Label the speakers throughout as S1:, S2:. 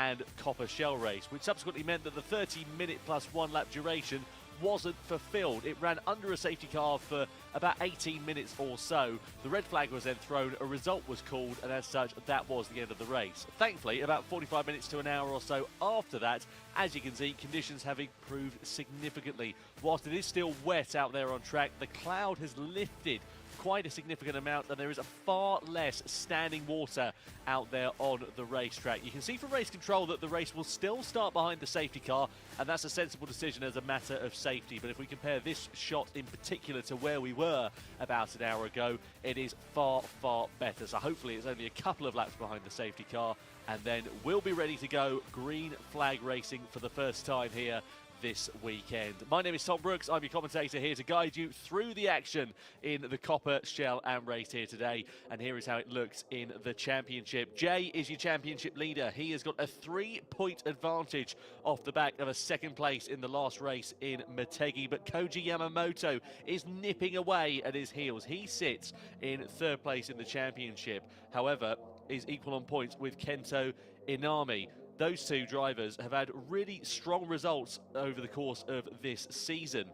S1: and copper shell race, which subsequently meant that the 30-minute plus 1 lap duration wasn't fulfilled. It ran under a safety car for about 18 minutes or so. The red flag was then thrown, a result was called, and as such, that was the end of the race. Thankfully, about 45 minutes to an hour or so after that, as you can see, conditions have improved significantly. Whilst it is still wet out there on track, the cloud has lifted quite a significant amount, and there is a far less standing water out there on the racetrack. You can see from race control that the race will still start behind the safety car, and that's a sensible decision as a matter of safety. But if we compare this shot in particular to where we were about an hour ago, it is far, far better. So hopefully it's only a couple of laps behind the safety car, and then we'll be ready to go green flag racing for the first time here this weekend. My name is Tom Brooks. I'm your commentator here to guide you through the action in the Copper, Shell and race here today. And here is how it looks in the championship. Jay is your championship leader. He has got a 3-point advantage off the back of a second place in the last race in Motegi. But Koji Yamamoto is nipping away at his heels. He sits in third place in the championship. However, is equal on points with Kento Inami. Those two drivers have had really strong results over the course of this season.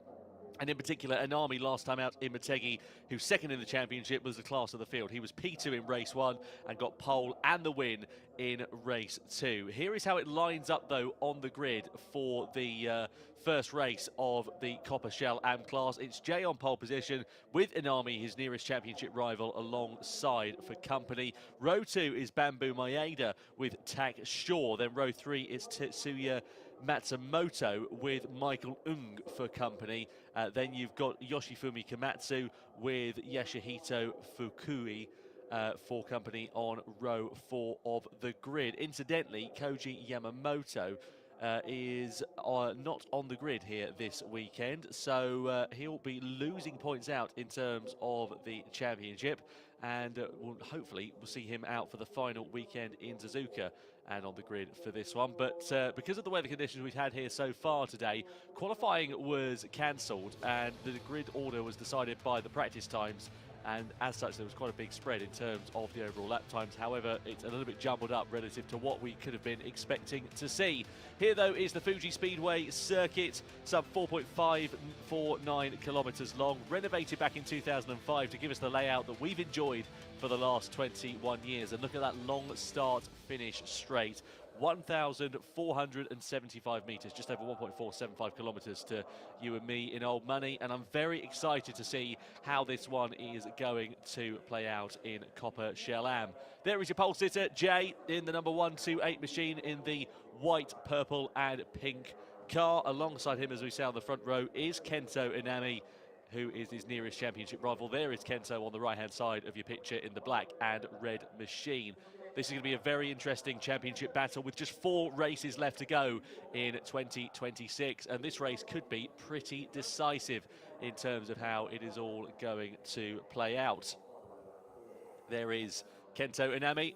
S1: And in particular, Inami last time out in Motegi, who's second in the championship, was the class of the field. He was P2 in race 1 and got pole and the win in race 2. Here is how it lines up, though, on the grid for the first race of the Copper Shell AM class. It's Jay on pole position with Inami, his nearest championship rival, alongside for company. Row 2 is Bamboo Maeda with Tak Shaw. Then row 3 is Tetsuya Matsumoto with Michael Ung for company. Then you've got Yoshifumi Komatsu with Yasuhito Fukui for company on row 4 of the grid. Incidentally, Koji Yamamoto is not on the grid here this weekend, so he'll be losing points out in terms of the championship, and hopefully we'll see him out for the final weekend in Suzuka and on the grid for this one. But because of the weather conditions we've had here so far today, qualifying was cancelled and the grid order was decided by the practice times, and as such there was quite a big spread in terms of the overall lap times. However, it's a little bit jumbled up relative to what we could have been expecting to see. Here though is the Fuji Speedway circuit, some 4.549 kilometres long, renovated back in 2005 to give us the layout that we've enjoyed for the last 21 years. And look at that long start finish straight. 1,475 metres, just over 1.475 kilometres to you and me in old money, and I'm very excited to see how this one is going to play out in Copper Shell AM. There is your pole sitter, Jay, in the number 128 machine in the white, purple and pink car. Alongside him, as we say on the front row, is Kento Inami, who is his nearest championship rival. There is Kento on the right-hand side of your picture in the black and red machine. This is going to be a very interesting championship battle with just 4 races left to go in 2026, and this race could be pretty decisive in terms of how it is all going to play out. There is Kento Inami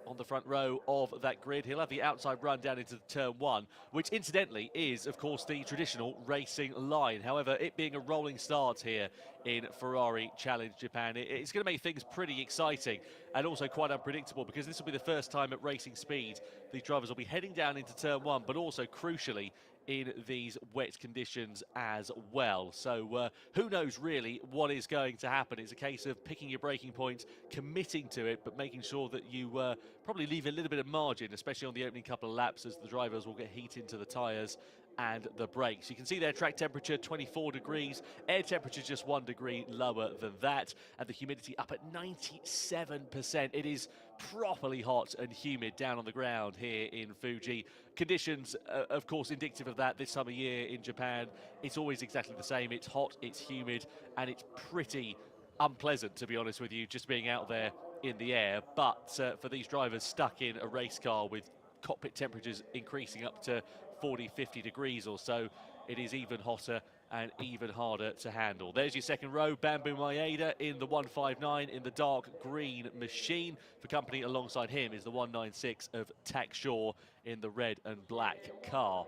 S1: on the front row of that grid. He'll have the outside run down into turn 1, which incidentally is, of course, the traditional racing line. However, it being a rolling start here in Ferrari Challenge Japan, it's going to make things pretty exciting and also quite unpredictable, because this will be the first time at racing speed these drivers will be heading down into turn 1, but also crucially in these wet conditions as well. So who knows really what is going to happen. It's a case of picking your braking point, committing to it, but making sure that you probably leave a little bit of margin, especially on the opening couple of laps, as the drivers will get heat into the tyres and the brakes. You can see their track temperature 24 degrees, air temperature just 1 degree lower than that, and the humidity up at 97%. It is properly hot and humid down on the ground here in Fuji. Conditions, of course, indicative of that this time of year in Japan. It's always exactly the same. It's hot, it's humid, and it's pretty unpleasant, to be honest with you, just being out there in the air. But for these drivers stuck in a race car with cockpit temperatures increasing up to 40, 50 degrees or so, it is even hotter and even harder to handle. There's your second row, Bamboo Maeda in the 159 in the dark green machine. For company alongside him is the 196 of Tak Shaw in the red and black car.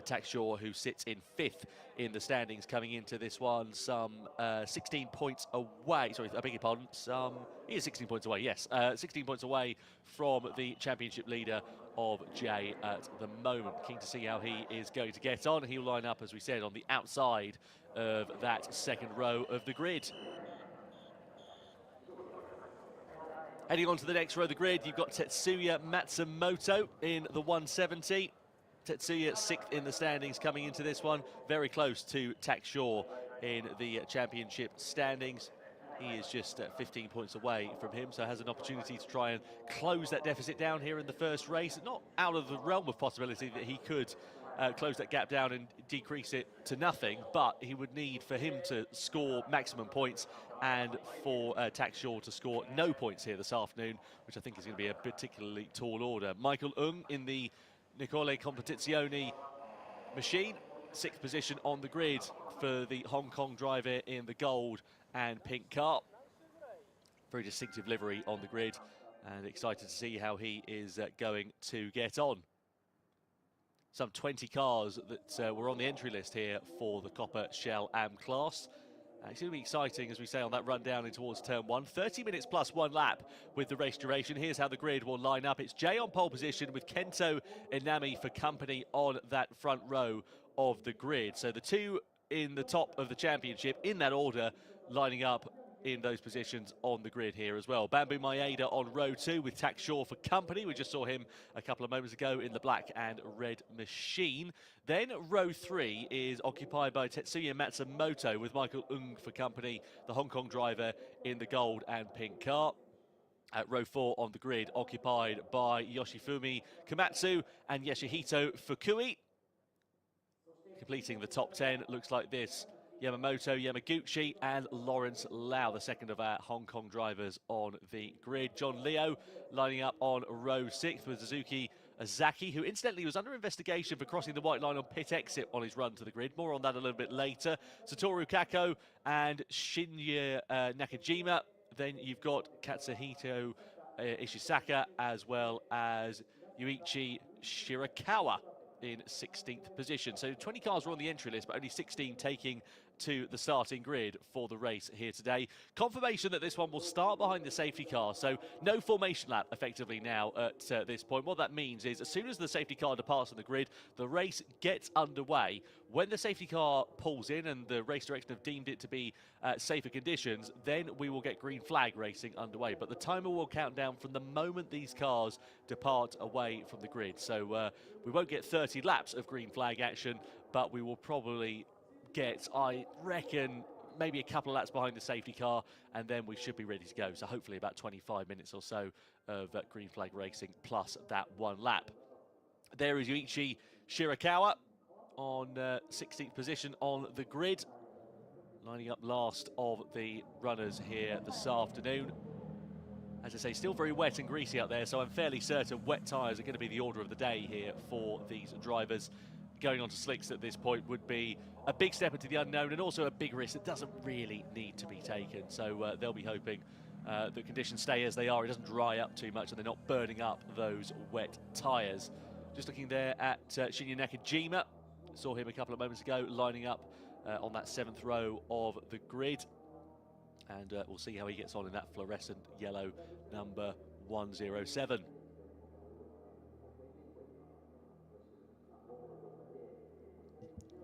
S1: Tak Shaw, who sits in 5th in the standings coming into this one, some 16 points away. Sorry, I beg your pardon. He is 16 points away, yes. 16 points away from the championship leader of Jay at the moment. Keen to see how he is going to get on. He'll line up, as we said, on the outside of that second row of the grid. Heading on to the next row of the grid, you've got Tetsuya Matsumoto in the 170. Tetsuya 6th in the standings coming into this one, very close to Tak Shaw in the championship standings. He is just 15 points away from him, so has an opportunity to try and close that deficit down here in the first race. Not out of the realm of possibility that he could close that gap down and decrease it to nothing, but he would need for him to score maximum points and for Tak Shaw to score no points here this afternoon, which I think is going to be a particularly tall order. Michael Ung in the Nicole Competizione machine, 6th position on the grid for the Hong Kong driver in the gold and pink car. Very distinctive livery on the grid, and excited to see how he is going to get on. Some 20 cars that were on the entry list here for the Copper Shell AM class. It's going to be exciting, as we say, on that run down in towards turn 1. 30 minutes plus 1 lap with the race duration. Here's how the grid will line up. It's Jay on pole position with Kento Inami for company on that front row of the grid. So the two in the top of the championship, in that order, lining up in those positions on the grid here as well. Bamboo Maeda on row 2 with Tak Shaw for company. We just saw him a couple of moments ago in the black and red machine. Then row 3 is occupied by Tetsuya Matsumoto with Michael Ung for company, the Hong Kong driver in the gold and pink car. At row 4 on the grid, occupied by Yoshifumi Komatsu and Yoshihito Fukui. Completing the top 10, looks like this: Yamamoto, Yamaguchi and Lawrence Lau, the second of our Hong Kong drivers on the grid. John Leo lining up on row 6 with Suzuki Azaki, who incidentally was under investigation for crossing the white line on pit exit on his run to the grid. More on that a little bit later. Satoru Kako and Shinya Nakajima. Then you've got Katsuhito Ishisaka as well as Yuichi Shirakawa in 16th position. So 20 cars were on the entry list, but only 16 taking to the starting grid for the race here today. Confirmation that this one will start behind the safety car, so no formation lap effectively now at this point. What that means is as soon as the safety car departs on the grid, the race gets underway. When the safety car pulls in and the race direction have deemed it to be safer conditions, then we will get green flag racing underway. But the timer will count down from the moment these cars depart away from the grid. So we won't get 30 laps of green flag action, but we will probably get, I reckon, maybe a couple of laps behind the safety car, and then we should be ready to go. So hopefully about 25 minutes or so of green flag racing plus that 1 lap. There is Yuichi Shirakawa on 16th position on the grid, lining up last of the runners here this afternoon. As I say, still very wet and greasy out there, so I'm fairly certain wet tyres are going to be the order of the day here for these drivers. Going on to slicks at this point would be a big step into the unknown and also a big risk that doesn't really need to be taken. So they'll be hoping the conditions stay as they are. It doesn't dry up too much and they're not burning up those wet tyres. Just looking there at Shinya Nakajima. Saw him a couple of moments ago lining up on that 7th row of the grid. And we'll see how he gets on in that fluorescent yellow number 107.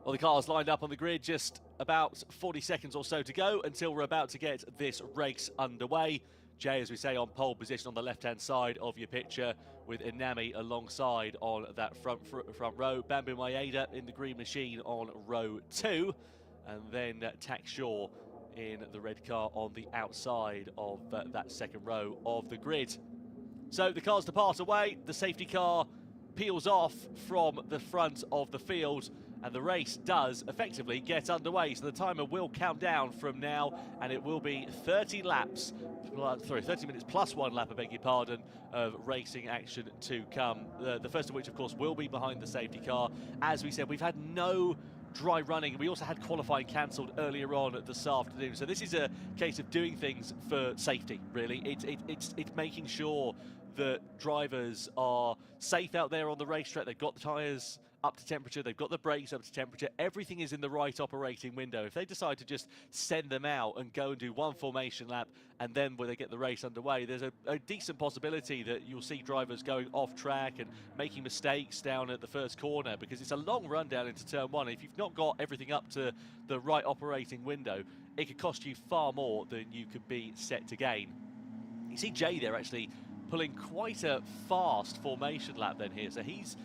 S1: Well, the cars lined up on the grid, just about 40 seconds or so to go until we're about to get this race underway. Jay, as we say, on pole position on the left-hand side of your picture with Inami alongside on that front row. Bamboo Maeda in the green machine on row 2. And then Tak Shaw in the red car on the outside of that second row of the grid. So the cars depart away, the safety car peels off from the front of the field, and the race does effectively get underway. So the timer will count down from now, and it will be 30 minutes plus 1 lap, I beg your pardon, of racing action to come. The first of which, of course, will be behind the safety car. As we said, we've had no dry running. We also had qualifying cancelled earlier on this afternoon. So this is a case of doing things for safety, really. It's making sure that drivers are safe out there on the racetrack. They've got the tyres up to temperature, they've got the brakes up to temperature, everything is in the right operating window. If they decide to just send them out and go and do one formation lap and then when they get the race underway, there's a decent possibility that you'll see drivers going off track and making mistakes down at the first corner, because it's a long run down into turn one. If you've not got everything up to the right operating window, it could cost you far more than you could be set to gain. You see Jay there actually pulling quite a fast formation lap then here, so he's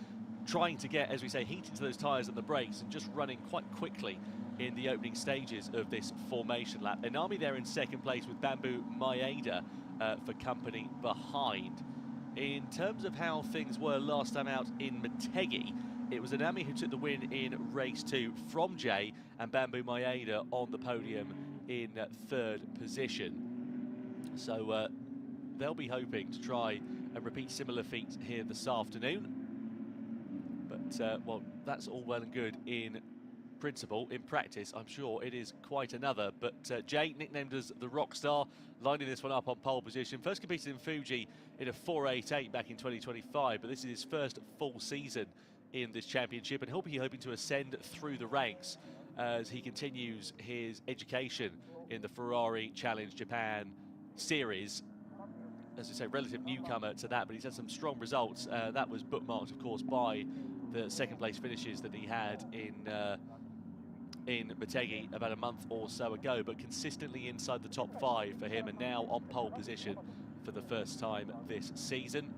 S1: trying to get, as we say, heat into those tyres and the brakes and just running quite quickly in the opening stages of this formation lap. Inami there in second place with Bamboo Maeda for company behind. In terms of how things were last time out in Motegi, it was Inami who took the win in race 2 from Jay, and Bamboo Maeda on the podium in third position. So they'll be hoping to try and repeat similar feats here this afternoon. But, well, that's all well and good in principle. In practice, I'm sure it is quite another. But Jay, nicknamed as the Rockstar, lining this one up on pole position. First competed in Fuji in a 4.88 back in 2025, but this is his first full season in this championship, and he'll be hoping to ascend through the ranks as he continues his education in the Ferrari Challenge Japan series. As I say, relative newcomer to that, but he's had some strong results. That was bookmarked, of course, by the second place finishes that he had in Motegi about a month or so ago, but consistently inside the top 5 for him, and now on pole position for the first time this season.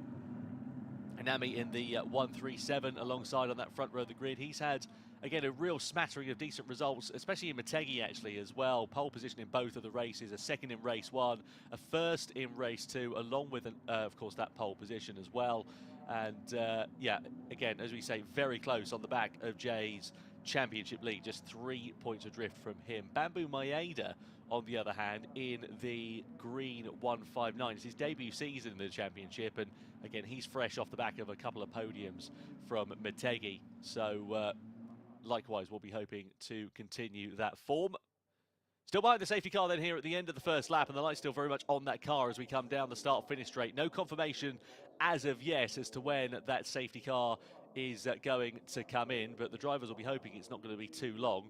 S1: Inami in the 137 alongside on that front row of the grid. He's had, again, a real smattering of decent results, especially in Motegi actually as well. Pole position in both of the races, a second in race 1, a first in race 2, along with, of course, that pole position as well. And yeah, again, as we say, very close on the back of Jay's championship lead, just 3 points adrift from him. Bamboo Maeda, on the other hand, in the green 159. It's his debut season in the championship, and again, he's fresh off the back of a couple of podiums from Motegi. So likewise, we'll be hoping to continue that form. Still behind the safety car then here at the end of the first lap, and the light's still very much on that car as we come down the start-finish straight. No confirmation as of yet as to when that safety car is going to come in, but the drivers will be hoping it's not going to be too long.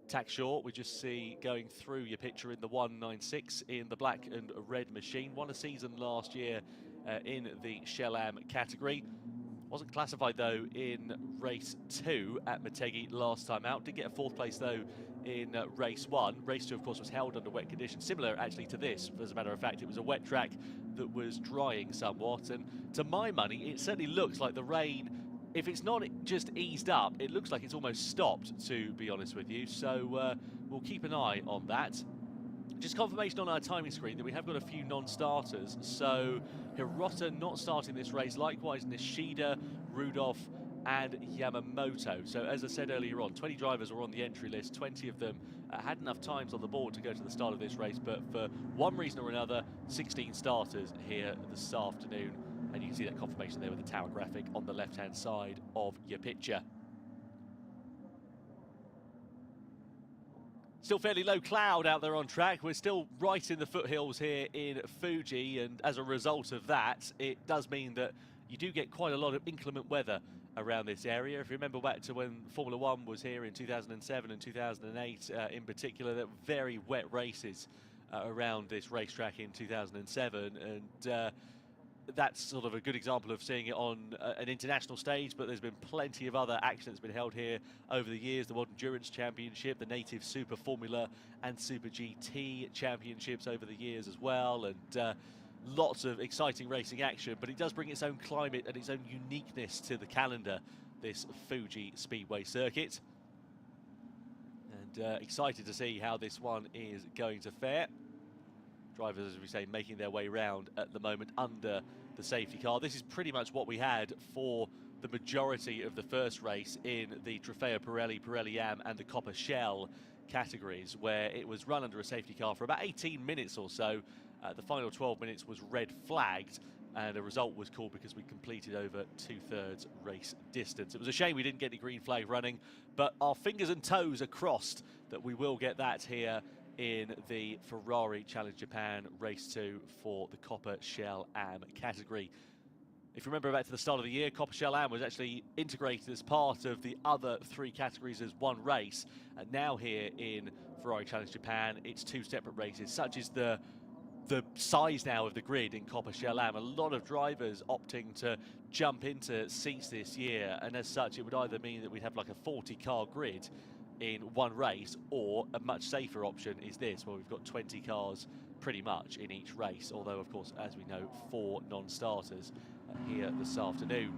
S1: Tack short, we just see going through your picture in the 196 in the black and red machine. Won a season last year in the Shell Am category. Wasn't classified though in race 2 at Motegi last time out. Did get a 4th place though in race 1. Race 2 of course was held under wet conditions, similar actually to this. As a matter of fact, it was a wet track that was drying somewhat, and to my money it certainly looks like the rain, if it's not just eased up, it looks like it's almost stopped, to be honest with you. So we'll keep an eye on that. Just confirmation on our timing screen that we have got a few non-starters. So Hirota not starting this race, likewise Nishida, Rudolph and Yamamoto. So as I said earlier on, 20 drivers were on the entry list. 20 of them had enough times on the board to go to the start of this race, but for one reason or another, 16 starters here this afternoon. And you can see that confirmation there with the tower graphic on the left-hand side of your picture. Still fairly low cloud out there on track. We're still right in the foothills here in Fuji, and as a result of that, it does mean that you do get quite a lot of inclement weather around this area. If you remember back to when Formula 1 was here in 2007 and 2008 in particular, there were very wet races around this racetrack in 2007, and that's sort of a good example of seeing it on an international stage, but there's been plenty of other action that's been held here over the years. The World Endurance Championship, the Native Super Formula and Super GT Championships over the years as well, and lots of exciting racing action, but it does bring its own climate and its own uniqueness to the calendar, this Fuji Speedway circuit. And excited to see how this one is going to fare. Drivers, as we say, making their way round at the moment under the safety car. This is pretty much what we had for the majority of the first race in the Trofeo Pirelli, Pirelli Am and the Copper Shell categories, where it was run under a safety car for about 18 minutes or so. The final 12 minutes was red flagged, and a result was called because we completed over 2/3 race distance. It was a shame we didn't get the green flag running, but our fingers and toes are crossed that we will get that here in the Ferrari Challenge Japan Race 2 for the Copper Shell Am category. If you remember back to the start of the year, Copper Shell Am was actually integrated as part of the other 3 categories as one race. And now here in Ferrari Challenge Japan, it's 2 separate races. Such is the size now of the grid in Copper Shell Am. A lot of drivers opting to jump into seats this year, and as such it would either mean that we'd have like a 40-car grid in one race, or a much safer option is this, where we've got 20 cars pretty much in each race, although of course, as we know, 4 non-starters here this afternoon.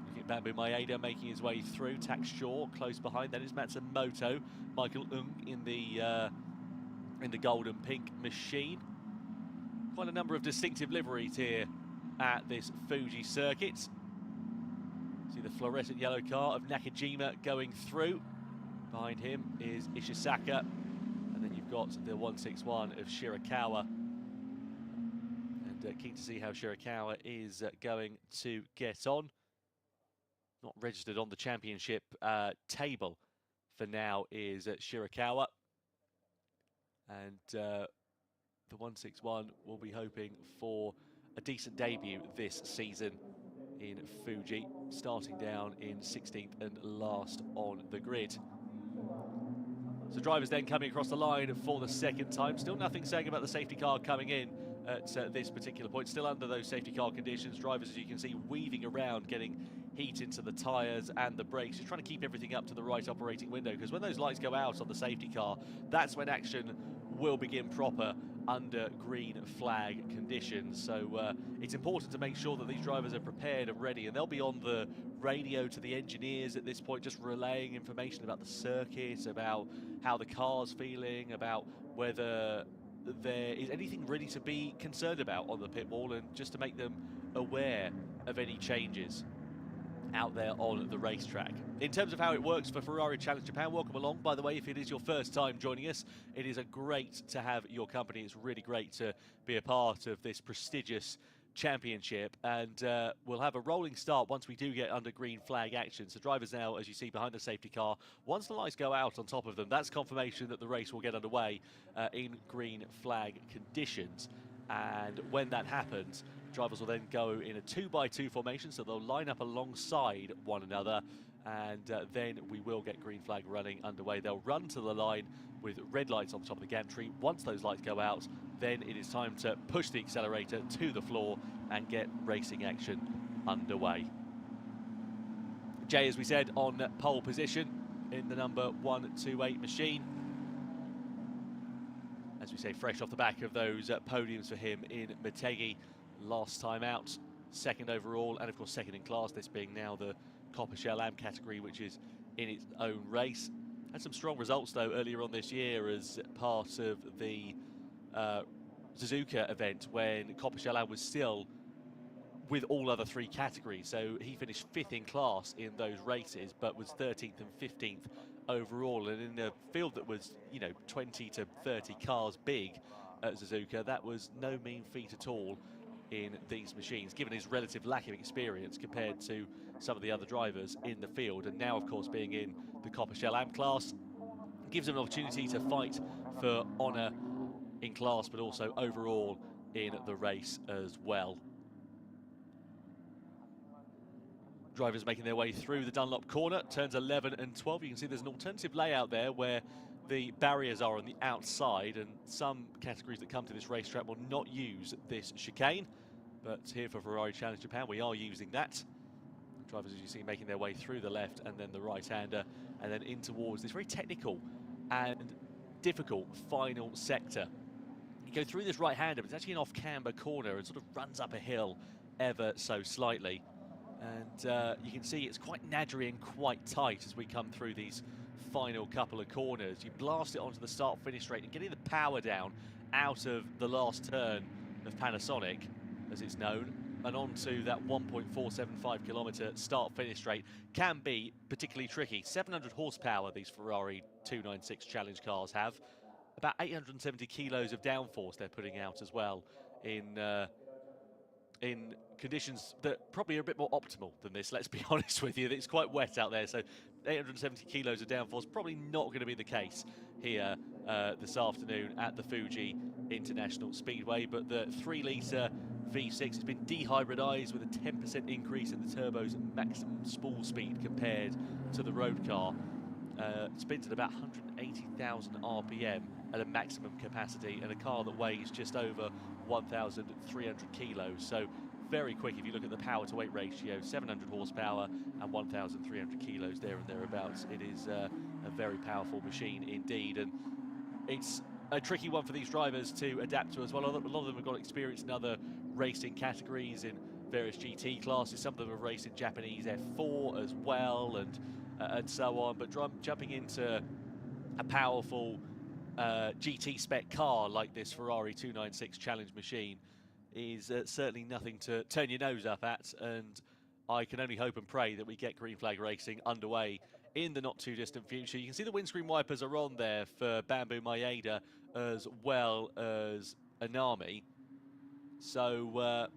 S1: Looking at Bamboo Maeda making his way through, Tax Shaw close behind, then it's Matsumoto, Michael Ung in the golden pink machine. Quite a number of distinctive liveries here at this Fuji circuit. See the fluorescent yellow car of Nakajima going through. Behind him is Ishizaka, and then you've got the 161 of Shirakawa. And keen to see how Shirakawa is going to get on. Not registered on the championship table for now is Shirakawa. And the 161 will be hoping for a decent debut this season in Fuji, starting down in 16th and last on the grid. So drivers then coming across the line for the second time. Still nothing saying about the safety car coming in at this particular point. Still under those safety car conditions. Drivers, as you can see, weaving around, getting heat into the tyres and the brakes. Just trying to keep everything up to the right operating window, because when those lights go out on the safety car, that's when action will begin proper under green flag conditions. So it's important to make sure that these drivers are prepared and ready, and they'll be on the radio to the engineers at this point, just relaying information about the circuit, about how the car's feeling, about whether there is anything really to be concerned about on the pit wall, and just to make them aware of any changes out there on the racetrack. In terms of how it works for Ferrari Challenge Japan, welcome along. By the way, if it is your first time joining us, it is great to have your company. It's really great to be a part of this prestigious championship, and we'll have a rolling start once we do get under green flag action. So drivers now, as you see behind the safety car, once the lights go out on top of them, that's confirmation that the race will get underway in green flag conditions. And when that happens, drivers will then go in a 2x2 formation, so they'll line up alongside one another, and then we will get green flag running underway. They'll run to the line with red lights on the top of the gantry. Once those lights go out, then it is time to push the accelerator to the floor and get racing action underway. Jay, as we said, on pole position in the number 128 machine. As we say, fresh off the back of those podiums for him in Motegi last time out, second overall, and of course second in class, this being now the Copper Shell Am category, which is in its own race. Had some strong results though earlier on this year as part of the Suzuka event, when Copper Shell Am was still with all other 3 categories. So he finished 5th in class in those races, but was 13th and 15th overall. And in a field that was, you know, 20 to 30 cars big at Suzuka, that was no mean feat at all in these machines, given his relative lack of experience compared to some of the other drivers in the field. And now, of course, being in the Copper Shell Am class gives him an opportunity to fight for honour in class, but also overall in the race as well. Drivers making their way through the Dunlop corner, turns 11 and 12. You can see there's an alternative layout there where the barriers are on the outside, and some categories that come to this racetrack will not use this chicane. But here for Ferrari Challenge Japan, we are using that. Drivers, as you see, making their way through the left and then the right-hander, and then in towards this very technical and difficult final sector. You go through this right-hander, but it's actually an off-camber corner and sort of runs up a hill ever so slightly. And you can see it's quite nadgery and quite tight as we come through these final couple of corners. You blast it onto the start-finish straight, and getting the power down out of the last turn of Panasonic, as it's known, and onto that 1.475 kilometre start-finish straight can be particularly tricky. 700 horsepower these Ferrari 296 Challenge cars have. About 870 kilos of downforce they're putting out as well in conditions that probably are a bit more optimal than this, let's be honest with you. It's quite wet out there, so 870 kilos of downforce probably not going to be the case here this afternoon at the Fuji International Speedway. But the 3-litre V6. It's been dehybridized with a 10% increase in the turbo's maximum spool speed compared to the road car. Spins at about 180,000 RPM at a maximum capacity, and a car that weighs just over 1,300 kilos. So very quick if you look at the power to weight ratio, 700 horsepower and 1,300 kilos there and thereabouts. It is a very powerful machine indeed, and it's a tricky one for these drivers to adapt to as well. A lot of them have got experience in other racing categories, in various GT classes. Some of them have raced in Japanese F4 as well, and so on. But jumping into a powerful GT spec car like this Ferrari 296 Challenge machine is certainly nothing to turn your nose up at, and I can only hope and pray that we get green flag racing underway in the not too distant future. You can see the windscreen wipers are on there for Bamboo Maeda as well as Anami. So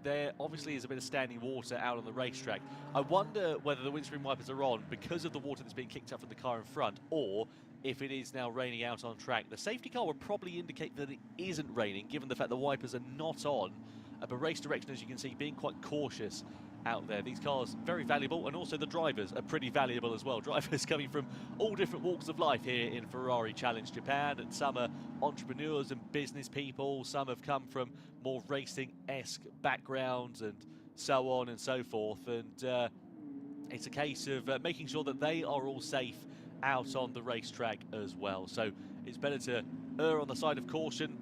S1: there obviously is a bit of standing water out on the racetrack. I wonder whether the windscreen wipers are on because of the water that's being kicked up from the car in front, or if it is now raining out on track. The safety car would probably indicate that it isn't raining, given the fact the wipers are not on. But race direction, as you can see, being quite cautious out there. These cars very valuable, and also the drivers are pretty valuable as well. Drivers coming from all different walks of life here in Ferrari Challenge Japan, and some are entrepreneurs and business people, some have come from more racing-esque backgrounds and so on and so forth, and it's a case of making sure that they are all safe out on the racetrack as well. So it's better to err on the side of caution,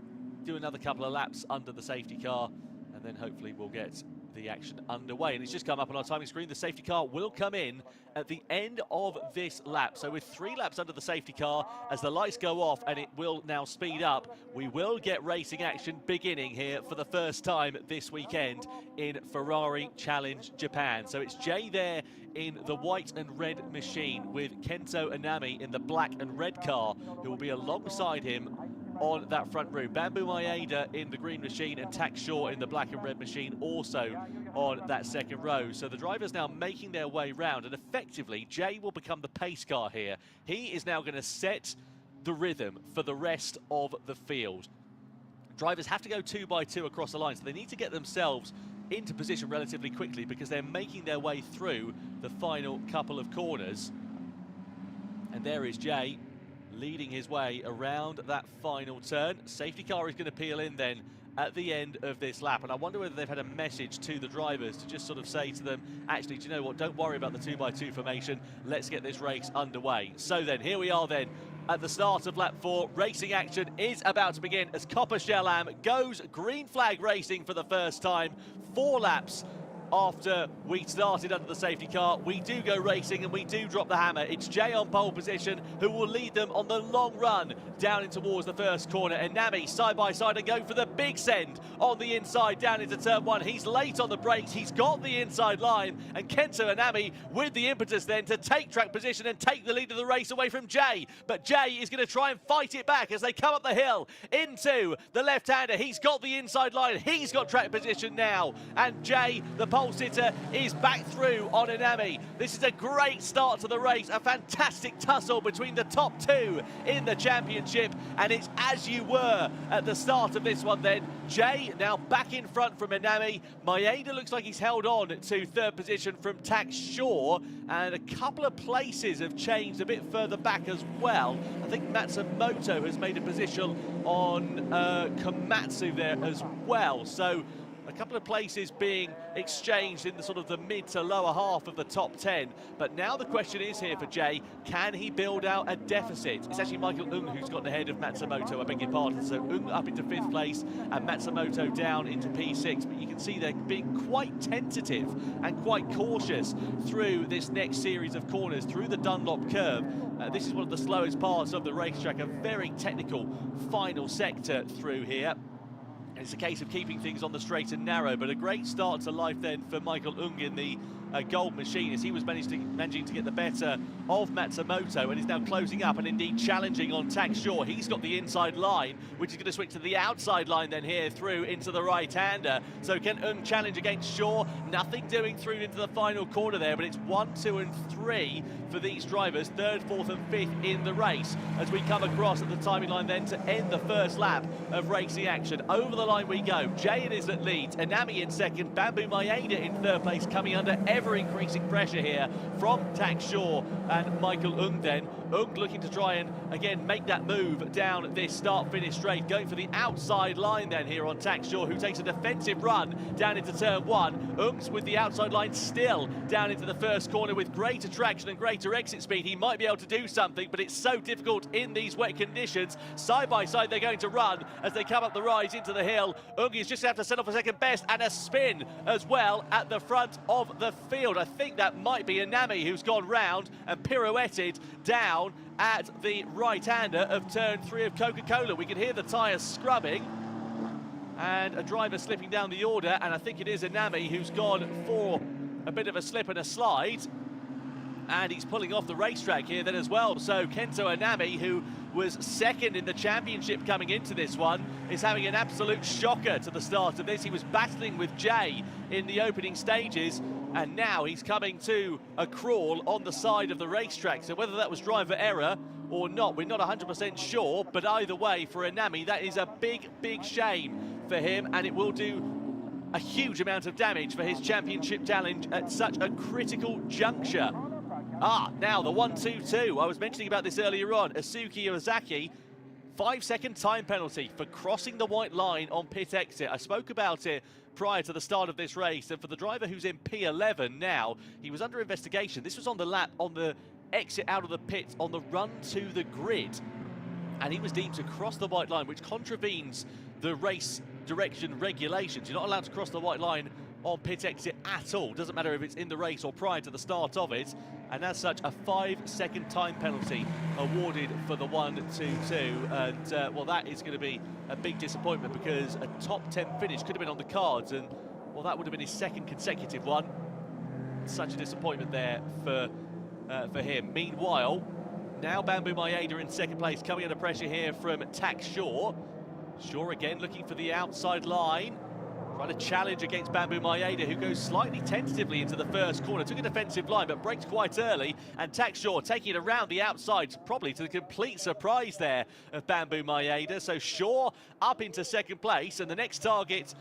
S1: do another couple of laps under the safety car, and then hopefully we'll get the action underway. And it's just come up on our timing screen. The safety car will come in at the end of this lap. So with 3 laps under the safety car, as the lights go off and it will now speed up, we will get racing action beginning here for the first time this weekend in Ferrari Challenge Japan. So it's Jay there in the white and red machine, with Kento Anami in the black and red car, who will be alongside him on that front row. Bamboo Maeda in the green machine, and Tak Shaw in the black and red machine also on that second row. So the drivers now making their way round, and effectively Jay will become the pace car here. He is now going to set the rhythm for the rest of the field. Drivers have to go 2 by 2 across the line, so they need to get themselves into position relatively quickly because they're making their way through the final couple of corners. And there is Jay leading his way around that final turn. Safety car is going to peel in then at the end of this lap, and I wonder whether they've had a message to the drivers to just sort of say to them, actually, do you know what, don't worry about the 2 by 2 formation, let's get this race underway. So then, here we are then at the start of lap 4. Racing action is about to begin as Copper Shellam goes green flag racing for the first time. 4 laps after we started under the safety car, we do go racing and we do drop the hammer. It's Jay on pole position who will lead them on the long run down in towards the first corner. And Nami side by side and go for the big send on the inside down into turn 1. He's late on the brakes, he's got the inside line, and Kento Anami with the impetus then to take track position and take the lead of the race away from Jay. But Jay is going to try and fight it back as they come up the hill into the left-hander. He's got the inside line, he's got track position now, and Jay, the pole sitter, is back through on Anami. This is a great start to the race, a fantastic tussle between the top 2 in the championship, and it's as you were at the start of this one then. Jay now back in front from Anami. Maeda looks like he's held on to 3rd position from Tak Shaw, and a couple of places have changed a bit further back as well. I think Matsumoto has made a position on Komatsu there as well. So a couple of places being exchanged in the sort of the mid to lower half of the top 10. But now the question is here for Jay, can he build out a deficit? It's actually Michael Ung who's gotten ahead of Matsumoto, I beg your pardon. So Ung up into 5th place and Matsumoto down into P6. But you can see they're being quite tentative and quite cautious through this next series of corners, through the Dunlop curve. This is one of the slowest parts of the racetrack, a very technical final sector through here. It's a case of keeping things on the straight and narrow, but a great start to life then for Michael Ung in the gold machine, as he was managing to get the better of Matsumoto and is now closing up and indeed challenging on Tax Shaw. He's got the inside line, which is going to switch to the outside line then here through into the right-hander. So can Ung challenge against Shaw? Nothing doing through into the final corner there, but it's 1, 2 and 3 for these drivers, 3rd, 4th and 5th in the race as we come across at the timing line then to end the first lap of racing action. Over the line we go. Jay is at lead, Anami in second, Bamboo Maeda in 3rd place, coming under ever-increasing pressure here from Tax Shaw and Michael Ung then. Ung looking to try and, again, make that move down this start-finish straight, going for the outside line then here on Tax Shaw, who takes a defensive run down into turn 1. Ung's with the outside line still down into the first corner with greater traction and greater exit speed. He might be able to do something, but it's so difficult in these wet conditions. Side by side they're going to run as they come up the rise into the hill. Ung is just going to have to settle for second best and a spin as well at the front of the field. I think that might be Anami who's gone round and pirouetted down at the right-hander of turn 3 of Coca-Cola. We can hear the tyres scrubbing and a driver slipping down the order, and I think it is Anami who's gone for a bit of a slip and a slide, and he's pulling off the racetrack here then as well. So Kento Anami, who was second in the championship coming into this one, is having an absolute shocker to the start of this. He was battling with Jay in the opening stages, and now he's coming to a crawl on the side of the racetrack. So whether that was driver error or not, we're not 100% sure, but either way for Anami, that is a big, big shame for him, and it will do a huge amount of damage for his championship challenge at such a critical juncture. Now the 1-2-2. I was mentioning about this earlier on. Asuki Ozaki, 5-second time penalty for crossing the white line on pit exit. I spoke about it prior to the start of this race, and for the driver who's in P11 now, he was under investigation. This was on the lap, on the exit out of the pit, on the run to the grid, and he was deemed to cross the white line, which contravenes the race direction regulations. You're not allowed to cross the white line on pit exit at all. Doesn't matter if it's in the race or prior to the start of it, and as such a 5-second time penalty awarded for the 1-2-2, and well, that is going to be a big disappointment because a top 10 finish could have been on the cards, and well, that would have been his second consecutive one. Such a disappointment there for him. Meanwhile, now Bamboo Maeda in second place, coming under pressure here from Tax Shaw. Shaw again looking for the outside line, trying to challenge against Bamboo Maeda, who goes slightly tentatively into the first corner. Took a defensive line, but brakes quite early. And Tax Shaw taking it around the outside, probably to the complete surprise there of Bamboo Maeda. So Shaw up into second place, and the next target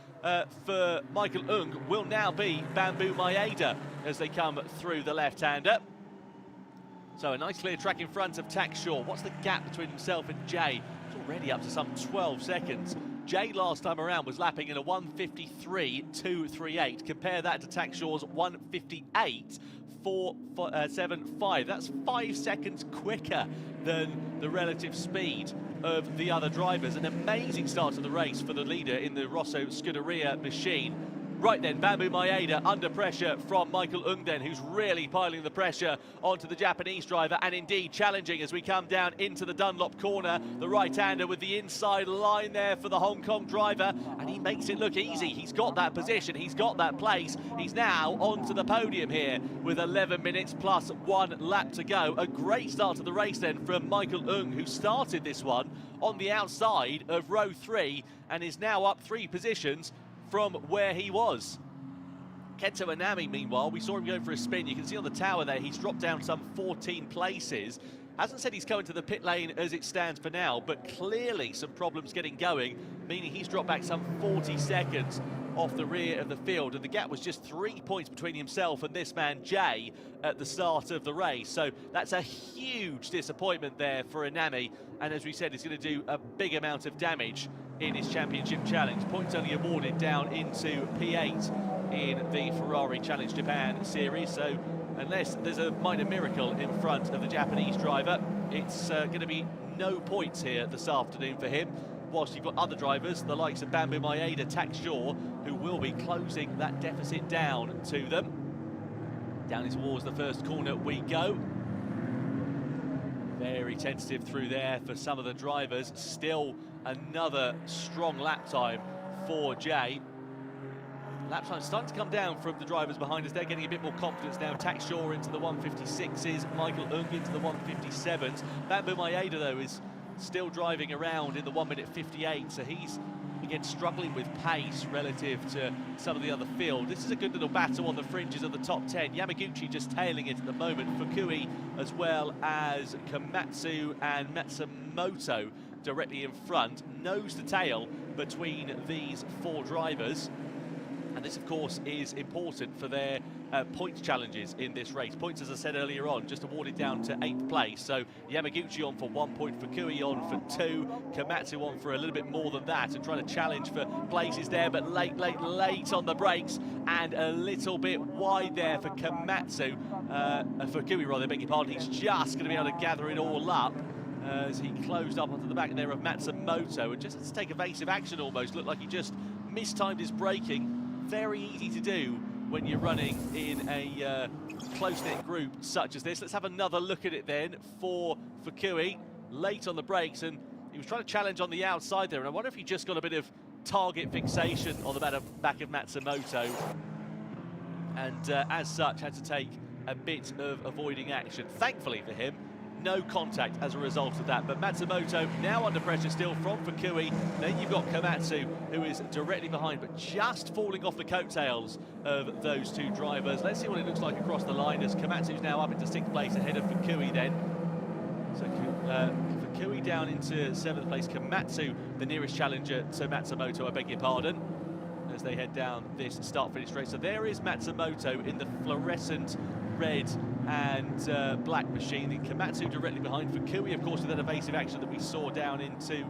S1: for Michael Ung will now be Bamboo Maeda as they come through the left-hander. So a nice clear track in front of Tax Shaw. What's the gap between himself and Jay? It's already up to some 12 seconds. Jay last time around was lapping in a 1:53.238. Compare that to Tax Shaw's 1:58.475. That's 5 seconds quicker than the relative speed of the other drivers. An amazing start to the race for the leader in the Rosso Scuderia machine. Right then, Bamboo Maeda under pressure from Michael Ung then, who's really piling the pressure onto the Japanese driver, and indeed challenging as we come down into the Dunlop corner. The right-hander with the inside line there for the Hong Kong driver, and he makes it look easy. He's got that position, he's got that place. He's now onto the podium here with 11 minutes plus 1 lap to go. A great start to the race then from Michael Ung, who started this one on the outside of row 3 and is now up 3 positions from where he was. Kento Anami, meanwhile, we saw him going for a spin. You can see on the tower there, he's dropped down some 14 places. Hasn't said he's coming to the pit lane as it stands for now, but clearly some problems getting going, meaning he's dropped back some 40 seconds off the rear of the field, and the gap was just 3 points between himself and this man Jay at the start of the race. So that's a huge disappointment there for Anami, and as we said, it's going to do a big amount of damage in his championship challenge. Points only awarded down into P8 in the Ferrari Challenge Japan series, so unless there's a minor miracle in front of the Japanese driver, it's going to be no points here this afternoon for him, whilst you've got other drivers, the likes of Bamboo Maeda, Tax Shaw, who will be closing that deficit down to them. Down towards the first corner we go. Very tentative through there for some of the drivers. Still another strong lap time for Jay. Lap time starting to come down from the drivers behind us. They're getting a bit more confidence now. Tak Shaw into the 156s, Michael Ung into the 157s. Bamboo Maeda, though, is still driving around in the 1:58, so he's, again, struggling with pace relative to some of the other field. This is a good little battle on the fringes of the top 10. Yamaguchi just tailing it at the moment. Fukui, as well as Komatsu and Matsumoto directly in front. Nose to tail between these four drivers. And this, of course, is important for their points challenges in this race. Points, as I said earlier on, just awarded down to 8th place. So Yamaguchi on for 1 point, Fukui on for 2, Komatsu on for a little bit more than that, and trying to challenge for places there, but late on the brakes, and a little bit wide there for Komatsu. Fukui, rather, beg your pardon. He's just going to be able to gather it all up as he closed up onto the back there of Matsumoto, and just had to take evasive action almost. Looked like he just mistimed his braking. Very easy to do when you're running in a close-knit group such as this. Let's have another look at it then for Fukui. Late on the brakes, and he was trying to challenge on the outside there, and I wonder if he just got a bit of target fixation on the back of Matsumoto, and as such had to take a bit of avoiding action. Thankfully for him, no contact as a result of that. But Matsumoto now under pressure still from Fukui. Then you've got Komatsu, who is directly behind, but just falling off the coattails of those two drivers. Let's see what it looks like across the line, as Komatsu's now up into 6th place ahead of Fukui then. So Fukui down into 7th place. Komatsu, the nearest challenger to Matsumoto, I beg your pardon, as they head down this start-finish race. So there is Matsumoto in the fluorescent red and black machine. Then Komatsu directly behind. Fukui, of course, with that evasive action that we saw down into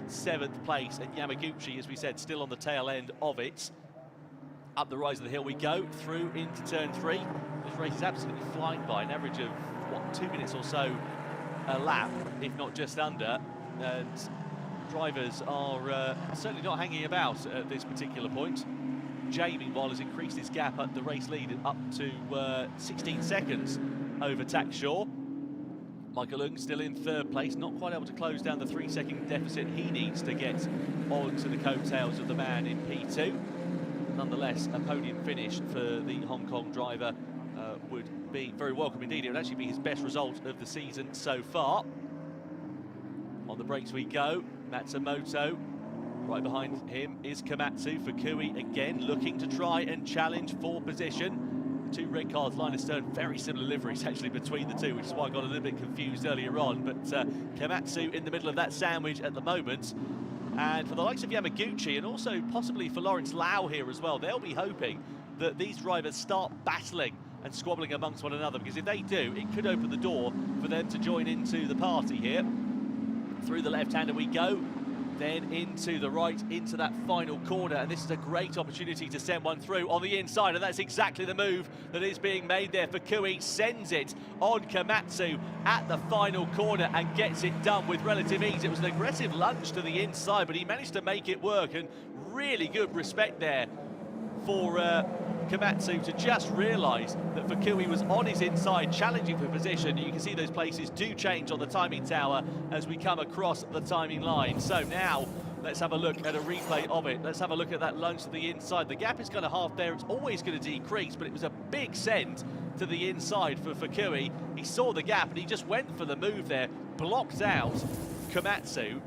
S1: 7th place. And Yamaguchi, as we said, still on the tail end of it. Up the rise of the hill we go, through into turn 3. This race is absolutely flying by, an average of, what, 2 minutes or so a lap, if not just under. And drivers are certainly not hanging about at this particular point. Jay, meanwhile, has increased his gap at the race lead up to 16 seconds over Tak Shaw. Michael Ung still in 3rd place, not quite able to close down the 3-second deficit he needs to get onto the coattails of the man in P2. Nonetheless, a podium finish for the Hong Kong driver would be very welcome indeed. It would actually be his best result of the season so far. On the brakes we go. Matsumoto. Right behind him is Komatsu. Fukui again looking to try and challenge for position. The two red cars line astern, very similar liveries actually between the two, which is why I got a little bit confused earlier on. But Komatsu in the middle of that sandwich at the moment. And for the likes of Yamaguchi, and also possibly for Lawrence Lau here as well, they'll be hoping that these drivers start battling and squabbling amongst one another, because if they do, it could open the door for them to join into the party here. Through the left-hander we go, then into the right, into that final corner, and this is a great opportunity to send one through on the inside, and that's exactly the move that is being made there. Fukui sends it on Komatsu at the final corner and gets it done with relative ease. It was an aggressive lunge to the inside, but he managed to make it work, and really good respect there for Komatsu to just realise that Fukui was on his inside, challenging for position. You can see those places do change on the timing tower as we come across the timing line. So now, let's have a look at a replay of it. Let's have a look at that lunge to the inside. The gap is kind of half there. It's always going to decrease, but it was a big send to the inside for Fukui. He saw the gap and he just went for the move there, blocked out Komatsu.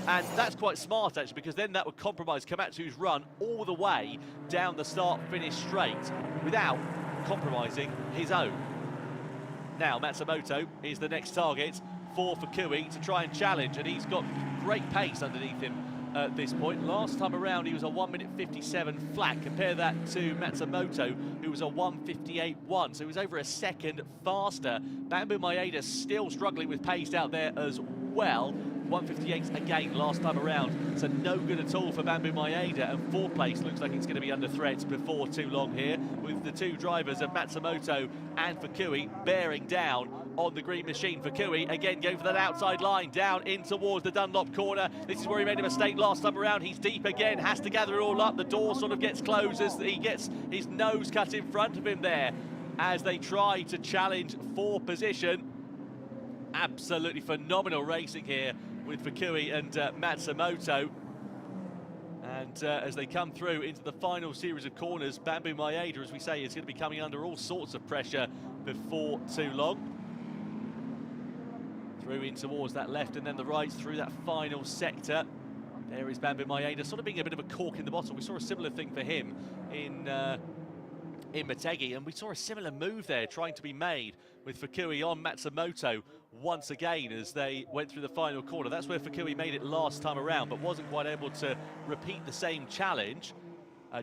S1: And that's quite smart, actually, because then that would compromise Komatsu's run all the way down the start-finish straight without compromising his own. Now, Matsumoto is the next target for Fukui to try and challenge, and he's got great pace underneath him at this point. Last time around, he was a 1:57 flat. Compare that to Matsumoto, who was a 1:58.1, so he was over a second faster. Bamboo Maeda still struggling with pace out there as well. 1:58 again last time around, so no good at all for Bamboo Maeda, and 4th place looks like it's going to be under threat before too long here, with the two drivers of Matsumoto and Fukui bearing down on the green machine. Fukui again going for that outside line, down in towards the Dunlop corner. This is where he made a mistake last time around. He's deep again, has to gather it all up. The door sort of gets closed as he gets his nose cut in front of him there as they try to challenge for position. Absolutely phenomenal racing here with Fukui and Matsumoto. And And as they come through into the final series of corners, Bamboo Maeda, as we say, is going to be coming under all sorts of pressure before too long. Through in towards that left and then the right through that final sector. There is Bamboo Maeda, sort of being a bit of a cork in the bottle. We saw a similar thing for him in Motegi, and we saw a similar move there trying to be made with Fukui on Matsumoto once again as they went through the final corner. That's where Fukui made it last time around, but wasn't quite able to repeat the same challenge.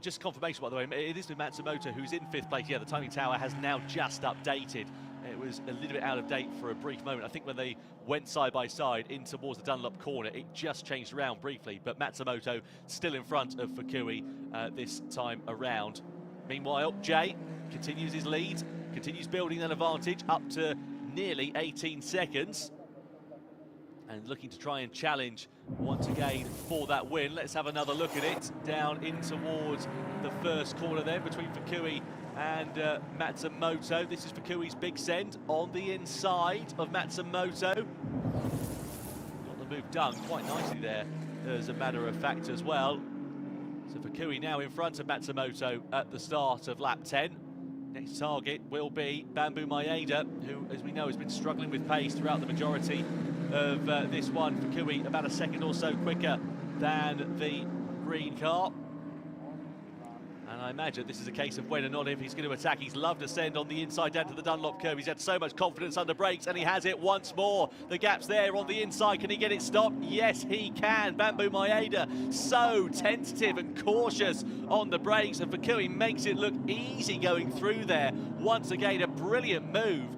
S1: Just confirmation, by the way, it is with Matsumoto who's in 5th place. Yeah, the timing tower has now just updated. It was a little bit out of date for a brief moment. I think when they went side by side in towards the Dunlop corner, it just changed around briefly, but Matsumoto still in front of Fukui this time around. Meanwhile, Jay continues his lead, continues building that advantage up to nearly 18 seconds. And looking to try and challenge once again for that win. Let's have another look at it. Down in towards the first corner there between Fukui and Matsumoto. This is Fukui's big send on the inside of Matsumoto. Got the move done quite nicely there, as a matter of fact as well. So Fukui now in front of Matsumoto at the start of lap 10. Next target will be Bamboo Maeda, who, as we know, has been struggling with pace throughout the majority of this one. Fukui about a second or so quicker than the green car. And I imagine this is a case of when and not if he's going to attack. He's loved to send on the inside down to the Dunlop curve. He's had so much confidence under brakes, and he has it once more. The gap's there on the inside. Can he get it stopped? Yes, he can. Bamboo Maeda so tentative and cautious on the brakes, and Fukui makes it look easy going through there. Once again, a brilliant move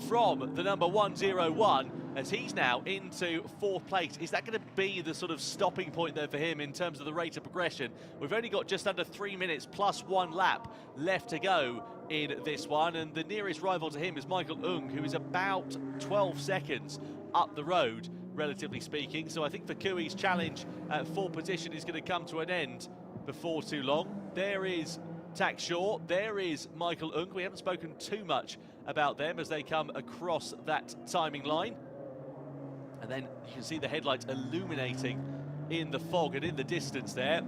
S1: from the number 101. As he's now into 4th place. Is that going to be the sort of stopping point there for him in terms of the rate of progression? We've only got just under 3 minutes plus 1 lap left to go in this one, and the nearest rival to him is Michael Ung, who is about 12 seconds up the road, relatively speaking. So I think Fukui's challenge for position is going to come to an end before too long. There is Tak Shaw, there is Michael Ung. We haven't spoken too much about them as they come across that timing line. And then you can see the headlights illuminating in the fog and in the distance there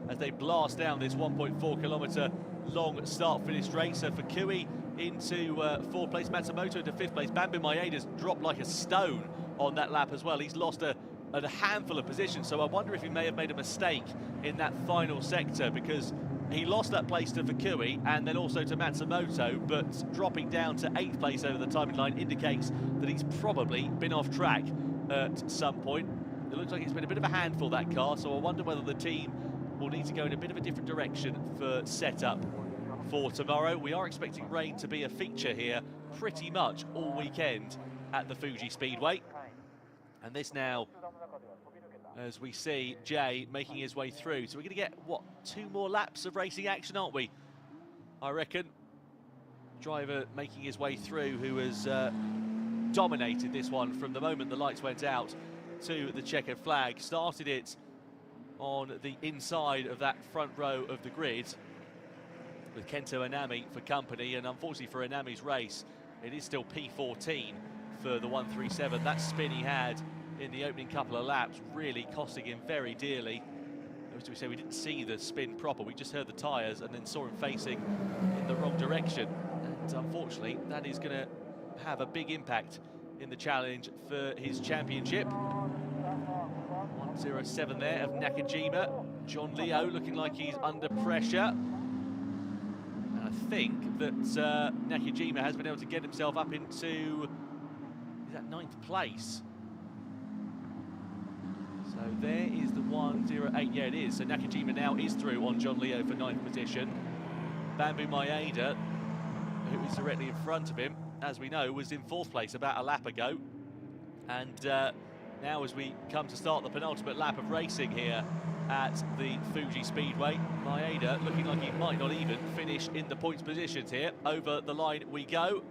S1: as they blast down this 1.4 kilometre long start-finish race. So Fukui into 4th place, Matsumoto into 5th place. Bamboo Maeda's dropped like a stone on that lap as well. He's lost a handful of positions, so I wonder if he may have made a mistake in that final sector, because he lost that place to Fukui and then also to Matsumoto, but dropping down to 8th place over the timing line indicates that he's probably been off track at some point. It looks like it's been a bit of a handful, that car, so I wonder whether the team will need to go in a bit of a different direction for setup for tomorrow. We are expecting rain to be a feature here pretty much all weekend at the Fuji Speedway. And this now, as we see Jay making his way through. So we're going to get, what, 2 more laps of racing action, aren't we? I reckon. Driver making his way through, who has dominated this one from the moment the lights went out to the checkered flag. Started it on the inside of that front row of the grid with Kento Inami for company, and unfortunately for Inami's race, it is still P14 for the 137. That spin he had in the opening couple of laps really costing him very dearly. As we say, we didn't see the spin proper, we just heard the tyres and then saw him facing in the wrong direction. And unfortunately, that is going to have a big impact in the challenge for his championship. 107 there of Nakajima. John Leo looking like he's under pressure. And I think that Nakajima has been able to get himself up into, is that 9th place? So there is the 108, yeah it is. So Nakajima now is through on John Leo for 9th position. Bamboo Maeda, who is directly in front of him, as we know, was in 4th place about a lap ago. And now as we come to start the penultimate lap of racing here at the Fuji Speedway, Maeda looking like he might not even finish in the points positions here. Over the line we go.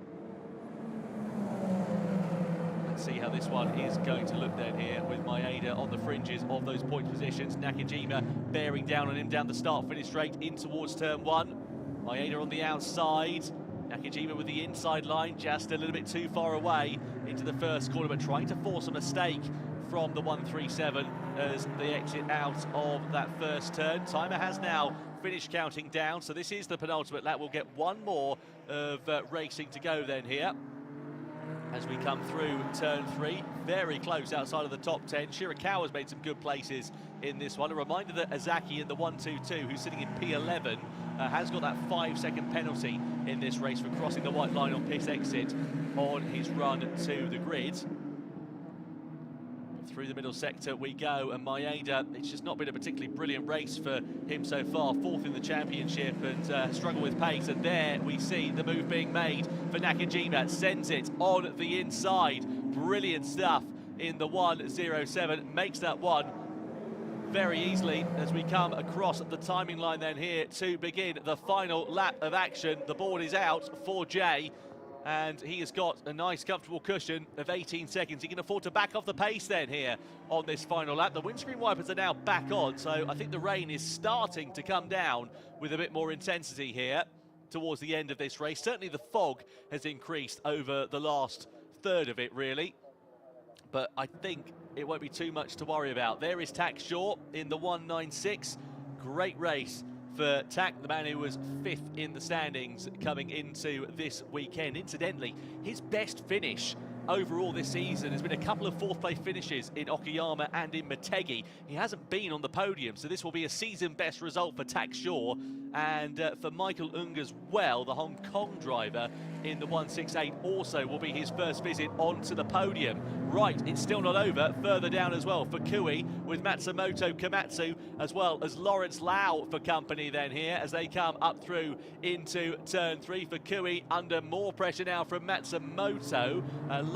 S1: Let's see how this one is going to look then here with Maeda on the fringes of those points positions. Nakajima bearing down on him down the start-finish straight in towards turn 1. Maeda on the outside. Nakajima with the inside line, just a little bit too far away into the first corner, but trying to force a mistake from the 137 as they exit out of that first turn. Timer has now finished counting down, so this is the penultimate lap. We'll get one more of racing to go then here as we come through turn 3, very close outside of the top 10. Shirakawa's made some good places in this one. A reminder that Azaki in the 122, who's sitting in P11, has got that 5-second penalty in this race for crossing the white line on pit exit on his run to the grid. Through the middle sector we go, and Maeda, it's just not been a particularly brilliant race for him so far. 4th in the championship and struggle with pace, and there we see the move being made for Nakajima. Sends it on the inside. Brilliant stuff in the 107, makes that one very easily as we come across the timing line then here to begin the final lap of action. The board is out for Jay, and he has got a nice comfortable cushion of 18 seconds. He can afford to back off the pace then here on this final lap. The windscreen wipers are now back on, so I think the rain is starting to come down with a bit more intensity here towards the end of this race. Certainly the fog has increased over the last third of it, really, but I think it won't be too much to worry about. There is Tak Shaw in the 196. Great race for Tak, the man who was 5th in the standings coming into this weekend. Incidentally, his best finish overall this season has been a couple of 4th place finishes in Okayama and in Motegi. He hasn't been on the podium, so this will be a season best result for Tak Shaw, and for Michael Ung as well, the Hong Kong driver in the 168, also will be his first visit onto the podium. Right, it's still not over. Further down as well for Kui with Matsumoto Komatsu, as well as Lawrence Lau for company then here as they come up through into turn 3. For Kui, under more pressure now from Matsumoto.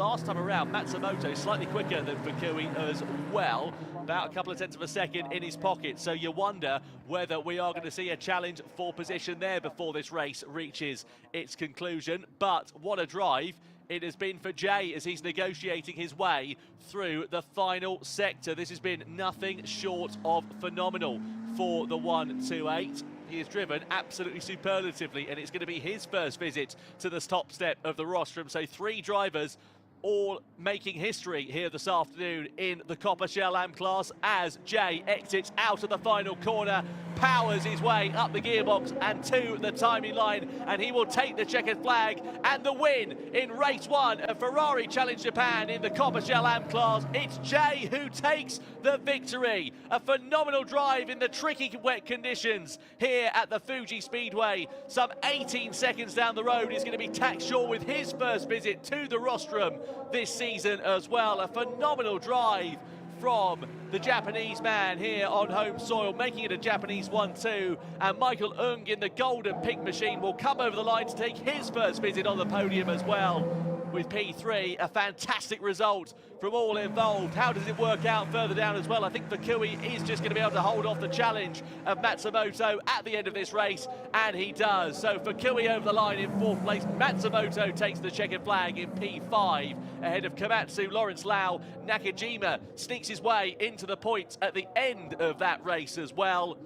S1: Last time around, Matsumoto slightly quicker than for Kui as well, about a couple of tenths of a second in his pocket. So you wonder whether we are going to see a challenge for position there before this race reaches its conclusion. But what a drive it has been for Jay as he's negotiating his way through the final sector. This has been nothing short of phenomenal for the 128. He has driven absolutely superlatively, and it's going to be his first visit to the top step of the rostrum. So 3 drivers all making history here this afternoon in the Copper Shell Am class as Jay exits out of the final corner, powers his way up the gearbox and to the timing line, and he will take the checkered flag and the win in race 1 of Ferrari Challenge Japan in the Copper Shell Am class. It's Jay who takes the victory. A phenomenal drive in the tricky wet conditions here at the Fuji Speedway. Some 18 seconds down the road is going to be Tak Shaw with his first visit to the rostrum this season as well. A phenomenal drive from the Japanese man here on home soil, making it a Japanese 1-2, and Michael Ung in the golden pink machine will come over the line to take his first visit on the podium as well with P3. A fantastic result from all involved. How does it work out further down as well? I think Fukui is just going to be able to hold off the challenge of Matsumoto at the end of this race, and he does. So Fukui over the line in 4th place. Matsumoto takes the checkered flag in P5 ahead of Komatsu. Lawrence Lau. Nakajima sneaks his way into the points at the end of that race as well.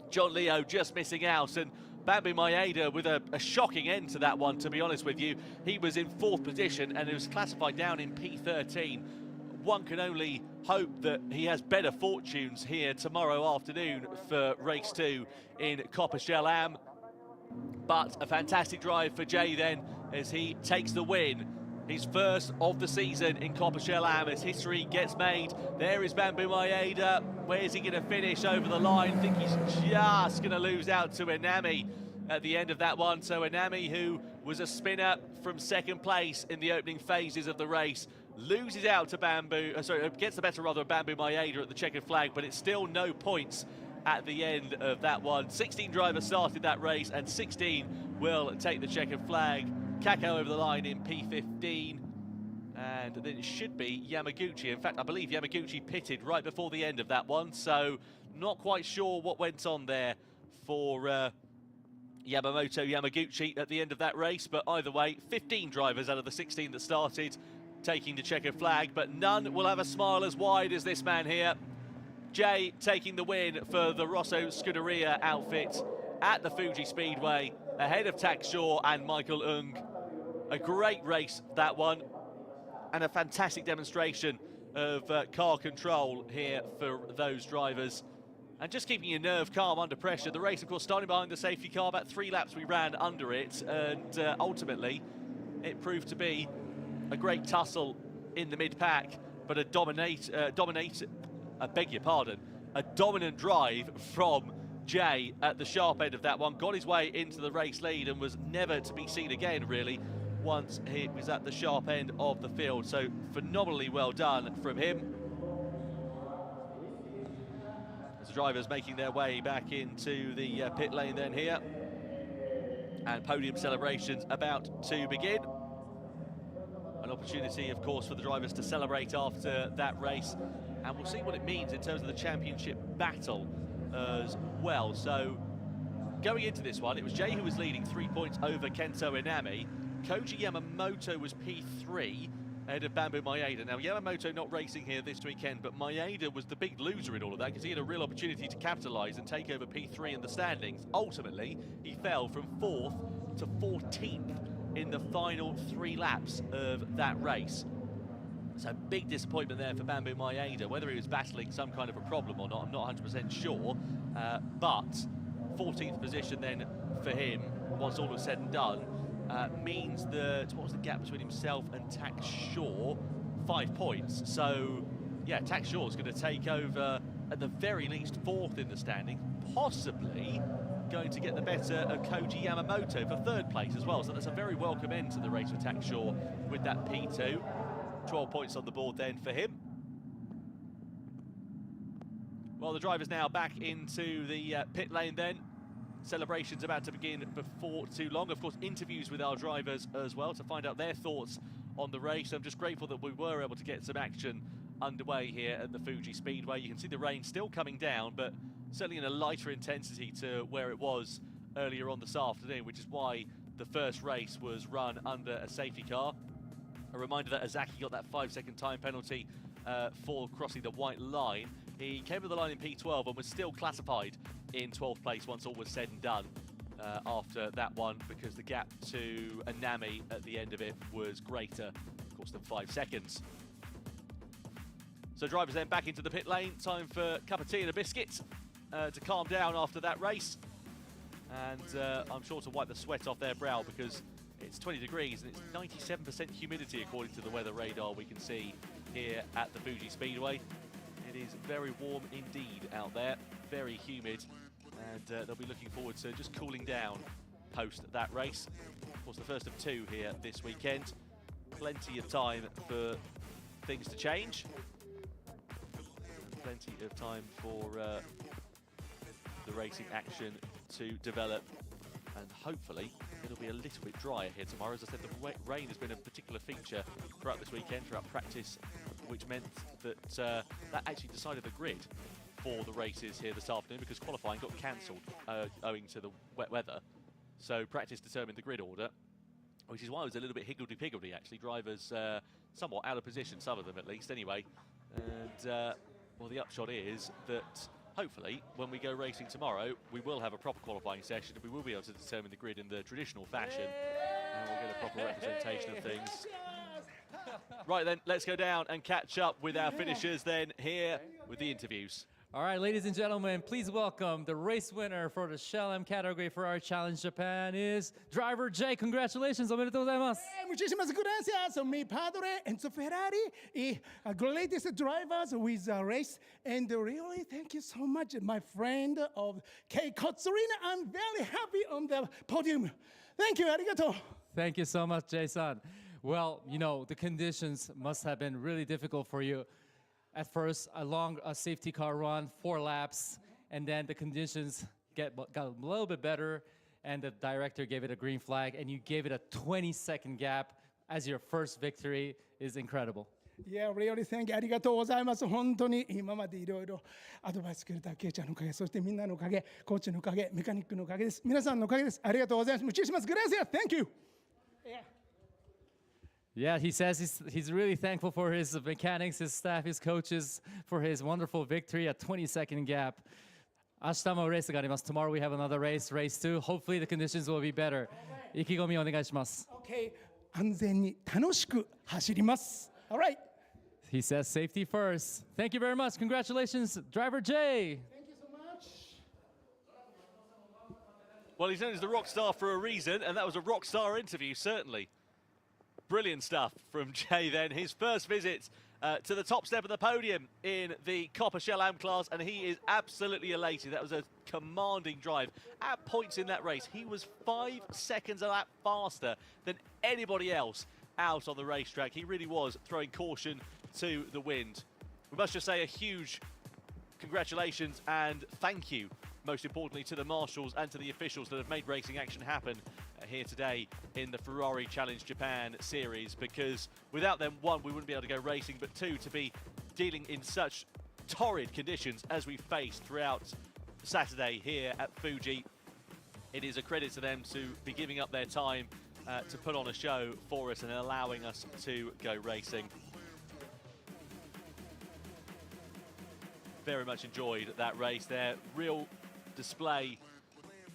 S1: John Leo just missing out, and Bambi Maeda with a shocking end to that one, to be honest with you. He was in 4th position and it was classified down in P13. One can only hope that he has better fortunes here tomorrow afternoon for race 2 in Copper Shell Am. But a fantastic drive for Jay then as he takes the win. His first of the season in Copper Shell Am as history gets made. There is Bambi Maeda. Where's he going to finish over the line? I think he's just going to lose out to Inami at the end of that one. So Inami, who was a spinner from 2nd place in the opening phases of the race, loses out to gets the better rather of Bambi Maeda at the checkered flag, but it's still no points at the end of that one. 16 drivers started that race and 16 will take the checkered flag. Kako over the line in P15, and then it should be Yamaguchi. In fact, I believe Yamaguchi pitted right before the end of that one, so not quite sure what went on there for Yamamoto Yamaguchi at the end of that race, but either way, 15 drivers out of the 16 that started taking the checkered flag, but none will have a smile as wide as this man here. Jay taking the win for the Rosso Scuderia outfit at the Fuji Speedway. ahead of Tak Shaw and Michael Ung. A great race, that one, and a fantastic demonstration of car control here for those drivers. And just keeping your nerve calm under pressure. The race, of course, starting behind the safety car. About 3 laps we ran under it, and ultimately it proved to be a great tussle in the mid-pack, but a dominant drive from Jay at the sharp end of that one. Got his way into the race lead and was never to be seen again, really, once he was at the sharp end of the field. So phenomenally well done from him. As the drivers making their way back into the pit lane then here. And podium celebrations about to begin. An opportunity, of course, for the drivers to celebrate after that race. And we'll see what it means in terms of the championship battle as well. So going into this one, it was Jay who was leading 3 points over Kento Inami. Koji Yamamoto was P3 ahead of Bamboo Maeda. Now, Yamamoto not racing here this weekend, but Maeda was the big loser in all of that because he had a real opportunity to capitalise and take over P3 in the standings. Ultimately, he fell from 4th to 14th in the final 3 laps of that race. So big disappointment there for Bamboo Maeda. Whether he was battling some kind of a problem or not, I'm not 100% sure. But 14th position then for him, once all was said and done, means that, what was the gap between himself and Tak Shaw? 5 points. So, yeah, Tak Shaw's going to take over, at the very least, 4th in the standing, possibly going to get the better of Koji Yamamoto for 3rd place as well. So that's a very welcome end to the race for Tak Shaw with that P2. 12 points on the board then for him. Well, the driver's now back into the pit lane then. Celebrations about to begin before too long. Of course, interviews with our drivers as well to find out their thoughts on the race. I'm just grateful that we were able to get some action underway here at the Fuji Speedway. You can see the rain still coming down, but certainly in a lighter intensity to where it was earlier on this afternoon, which is why the first race was run under a safety car. A reminder that Azaki got that 5-second time penalty for crossing the white line. He came to the line in P12 and was still classified in 12th place once all was said and done after that one, because the gap to Inami at the end of it was greater, of course, than 5 seconds. So drivers then back into the pit lane. Time for a cup of tea and a biscuit to calm down after that race. And I'm sure to wipe the sweat off their brow, because it's 20 degrees and it's 97% humidity according to the weather radar we can see here at the Fuji Speedway. It is very warm indeed out there, very humid, and they'll be looking forward to just cooling down post that race. Of course, the first of 2 here this weekend. Plenty of time for things to change. Plenty of time for the racing action to develop, and hopefully it'll be a little bit drier here tomorrow. As I said, the rain has been a particular feature throughout this weekend, throughout practice, which meant that that actually decided the grid for the races here this afternoon, because qualifying got cancelled owing to the wet weather. So practice determined the grid order, which is why it was a little bit higgledy-piggledy, actually. Drivers somewhat out of position, some of them at least, anyway. And, well, the upshot is that hopefully, when we go racing tomorrow, we will have a proper qualifying session and we will be able to determine the grid in the traditional fashion, and we'll get a proper representation of things. Right then, let's go down and catch up with our finishers then here with the interviews.
S2: All right, ladies and gentlemen, please welcome the race winner for the Shell M category Ferrari Challenge Japan is driver Jay. Congratulations, omedetou gozaimasu.
S3: Muchísimas gracias, mi padre and the Ferrari, greatest drivers with the race. And really, thank you so much, my friend of Kei Kotsurina. I'm very happy on the podium. Thank you, arigato.
S2: Thank you so much, Jay-san. Well, you know, the conditions must have been really difficult for you. At first, a long safety car run, 4 laps, and then the conditions got a little bit better, and the director gave it a green flag, and you gave it a 20-second gap as your first victory. Is incredible.
S3: Yeah, really, thank you. ありがとうございます。本当に今までいろいろアドバイスくれたケイちゃんのおかげ、そしてみんなのおかげ、コーチのおかげ、メカニックのおかげです。皆さんのおかげです。ありがとうございます。Muchísimas gracias. Thank you.
S2: Yeah, he says he's really thankful for his mechanics, his staff, his coaches, for his wonderful victory, a 20-second gap. 明日もレースがあります。Tomorrow we have another race, race 2. Hopefully the conditions will be better. 意気込みお願いします。
S3: Okay, 安全に楽しく走ります。Alright.
S2: He says safety first. Thank you very much. Congratulations, driver Jay.
S3: Thank you so much.
S1: Well, he's known as the rock star for a reason, and that was a rock star interview, certainly. Brilliant stuff from Jay then. His first visit to the top step of the podium in the Copper Shell Am class, and he is absolutely elated. That was a commanding drive. At points in that race, he was 5 seconds a lap faster than anybody else out on the racetrack. He really was throwing caution to the wind. We must just say a huge congratulations and thank you, most importantly, to the marshals and to the officials that have made racing action happen here today in the Ferrari Challenge Japan series, because without them, one, we wouldn't be able to go racing, but two, to be dealing in such torrid conditions as we faced throughout Saturday here at Fuji, it is a credit to them to be giving up their time to put on a show for us and allowing us to go racing. Very much enjoyed that race there. Real display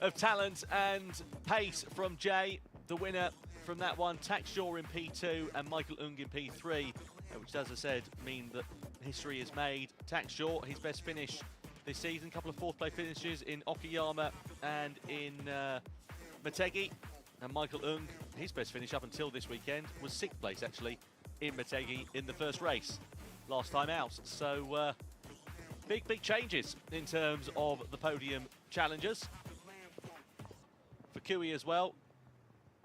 S1: of talent and pace from Jay, the winner from that one. Tax Shaw in P2 and Michael Ung in P3, which, as I said, mean that history is made. Tax Shaw, his best finish this season, a couple of fourth-place finishes in Okayama and in Motegi. And Michael Ung, his best finish up until this weekend was 6th place, actually, in Motegi in the first race, last time out. So, big changes in terms of the podium challengers. For Kui as well,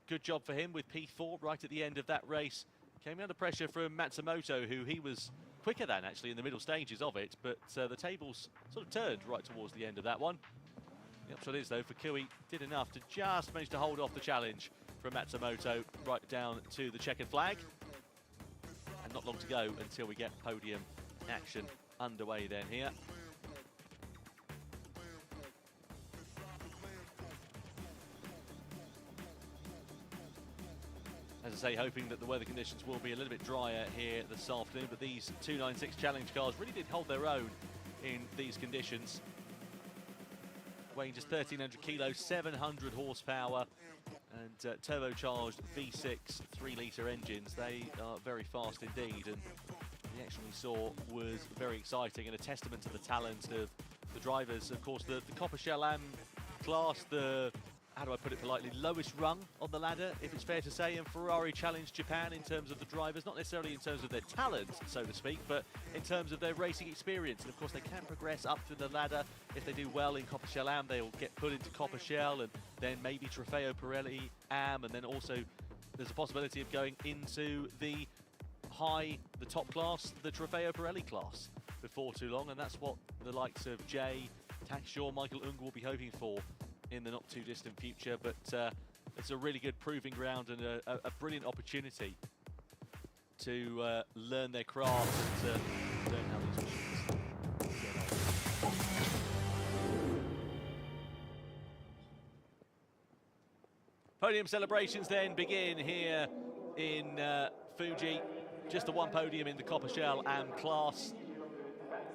S1: good job for him with P4 right at the end of that race. Came under pressure from Matsumoto, who he was quicker than actually in the middle stages of it, but the tables sort of turned right towards the end of that one. The upshot is, though, for Kui, did enough to just manage to hold off the challenge from Matsumoto right down to the checkered flag. And not long to go until we get podium action underway then here. As I say, hoping that the weather conditions will be a little bit drier here this afternoon, but these 296 challenge cars really did hold their own in these conditions. Weighing just 1,300 kilos, 700 horsepower, and turbocharged V6 3-litre engines. They are very fast indeed, and the action we saw was very exciting and a testament to the talent of the drivers. Of course, the Copper Shell Am class, the, how do I put it politely, lowest rung on the ladder, if it's fair to say, in Ferrari Challenge Japan in terms of the drivers, not necessarily in terms of their talent, so to speak, but in terms of their racing experience. And of course, they can progress up through the ladder. If they do well in Copper Shell Am, they'll get put into Copper Shell and then maybe Trofeo Pirelli Am, and then also there's a possibility of going into the top class, the Trofeo Pirelli class, before too long, and that's what the likes of Jay, Tax Shaw, Michael Ung will be hoping for in the not too distant future. But it's a really good proving ground and a brilliant opportunity to learn their craft and to learn how these machines get on. Podium celebrations then begin here in Fuji. Just the one podium in the Copper Shell Am class.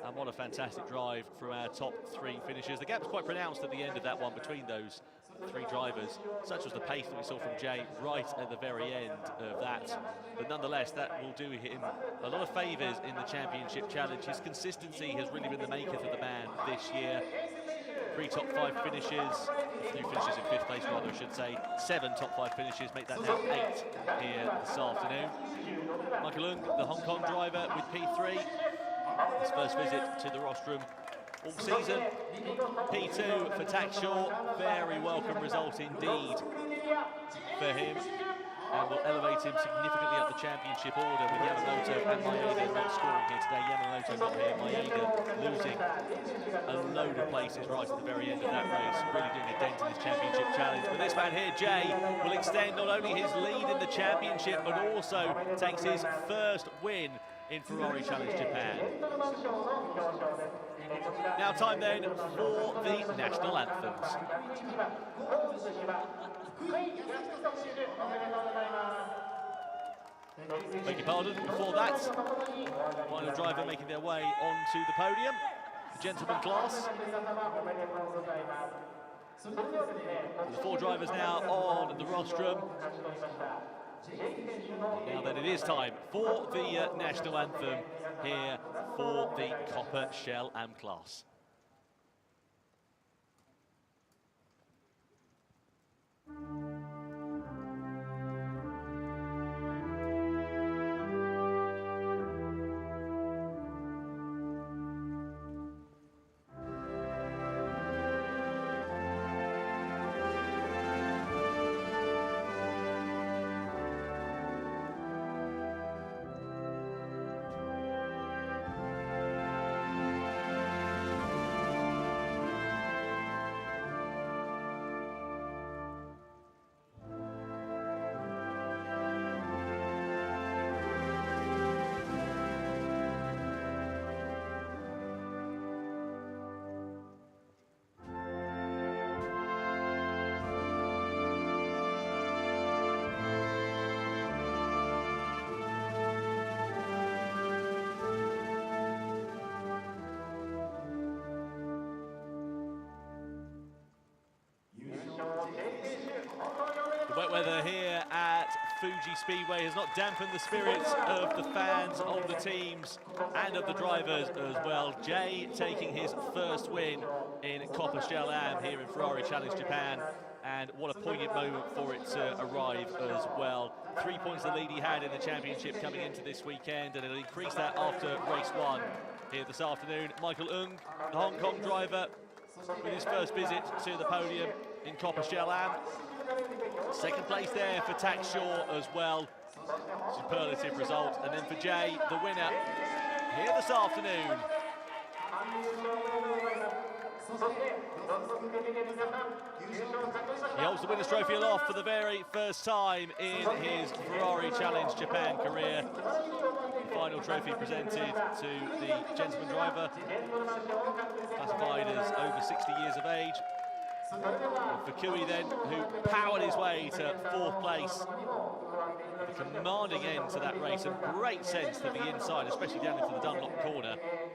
S1: And what a fantastic drive from our top 3 finishers. The gap's quite pronounced at the end of that one between those 3 drivers. Such was the pace that we saw from Jay right at the very end of that. But nonetheless, that will do him a lot of favours in the Championship Challenge. His consistency has really been the maker for the man this year. 3 top 5 finishes, 3 finishes in 5th place rather, I should say. 7 top 5 finishes, make that now 8 here this afternoon. Michael Ung, the Hong Kong driver with P3. His first visit to the rostrum all season. P2 for Tax Shaw, very welcome result indeed for him, and will elevate him significantly up the championship order, with Yamamoto and Maeda not scoring here today. Yamamoto not here, Maeda losing a load of places right at the very end of that race, really doing a dent in his championship challenge. But this man here, Jay, will extend not only his lead in the championship, but also takes his first win in Ferrari Challenge Japan. Now time then for the national anthems. Beg your pardon, before that, final driver making their way onto the podium. gentleman class. So the 4 drivers now on the rostrum. Now then, it is time for the national anthem here for the Copper Shell Am class. The wet weather here at Fuji Speedway has not dampened the spirits of the fans, of the teams and of the drivers as well. Jay taking his first win in Copper Shell Am here in Ferrari Challenge Japan, and what a poignant moment for it to arrive as well. 3 points the lead he had in the championship coming into this weekend, and it'll increase that after race 1 here this afternoon. Michael Ung, the Hong Kong driver, with his first visit to the podium in Copper Shell Am. Second place there for Tax Shaw as well. Superlative result. And then for Jay, the winner here this afternoon. He holds the winner's trophy aloft for the very first time in his Ferrari Challenge Japan career. The final trophy presented to the gentleman driver, classified as over 60 years of age. And for Kui then, who powered his way to 4th place. A commanding end to that race, and great sense to the inside, especially down into the Dunlop corner,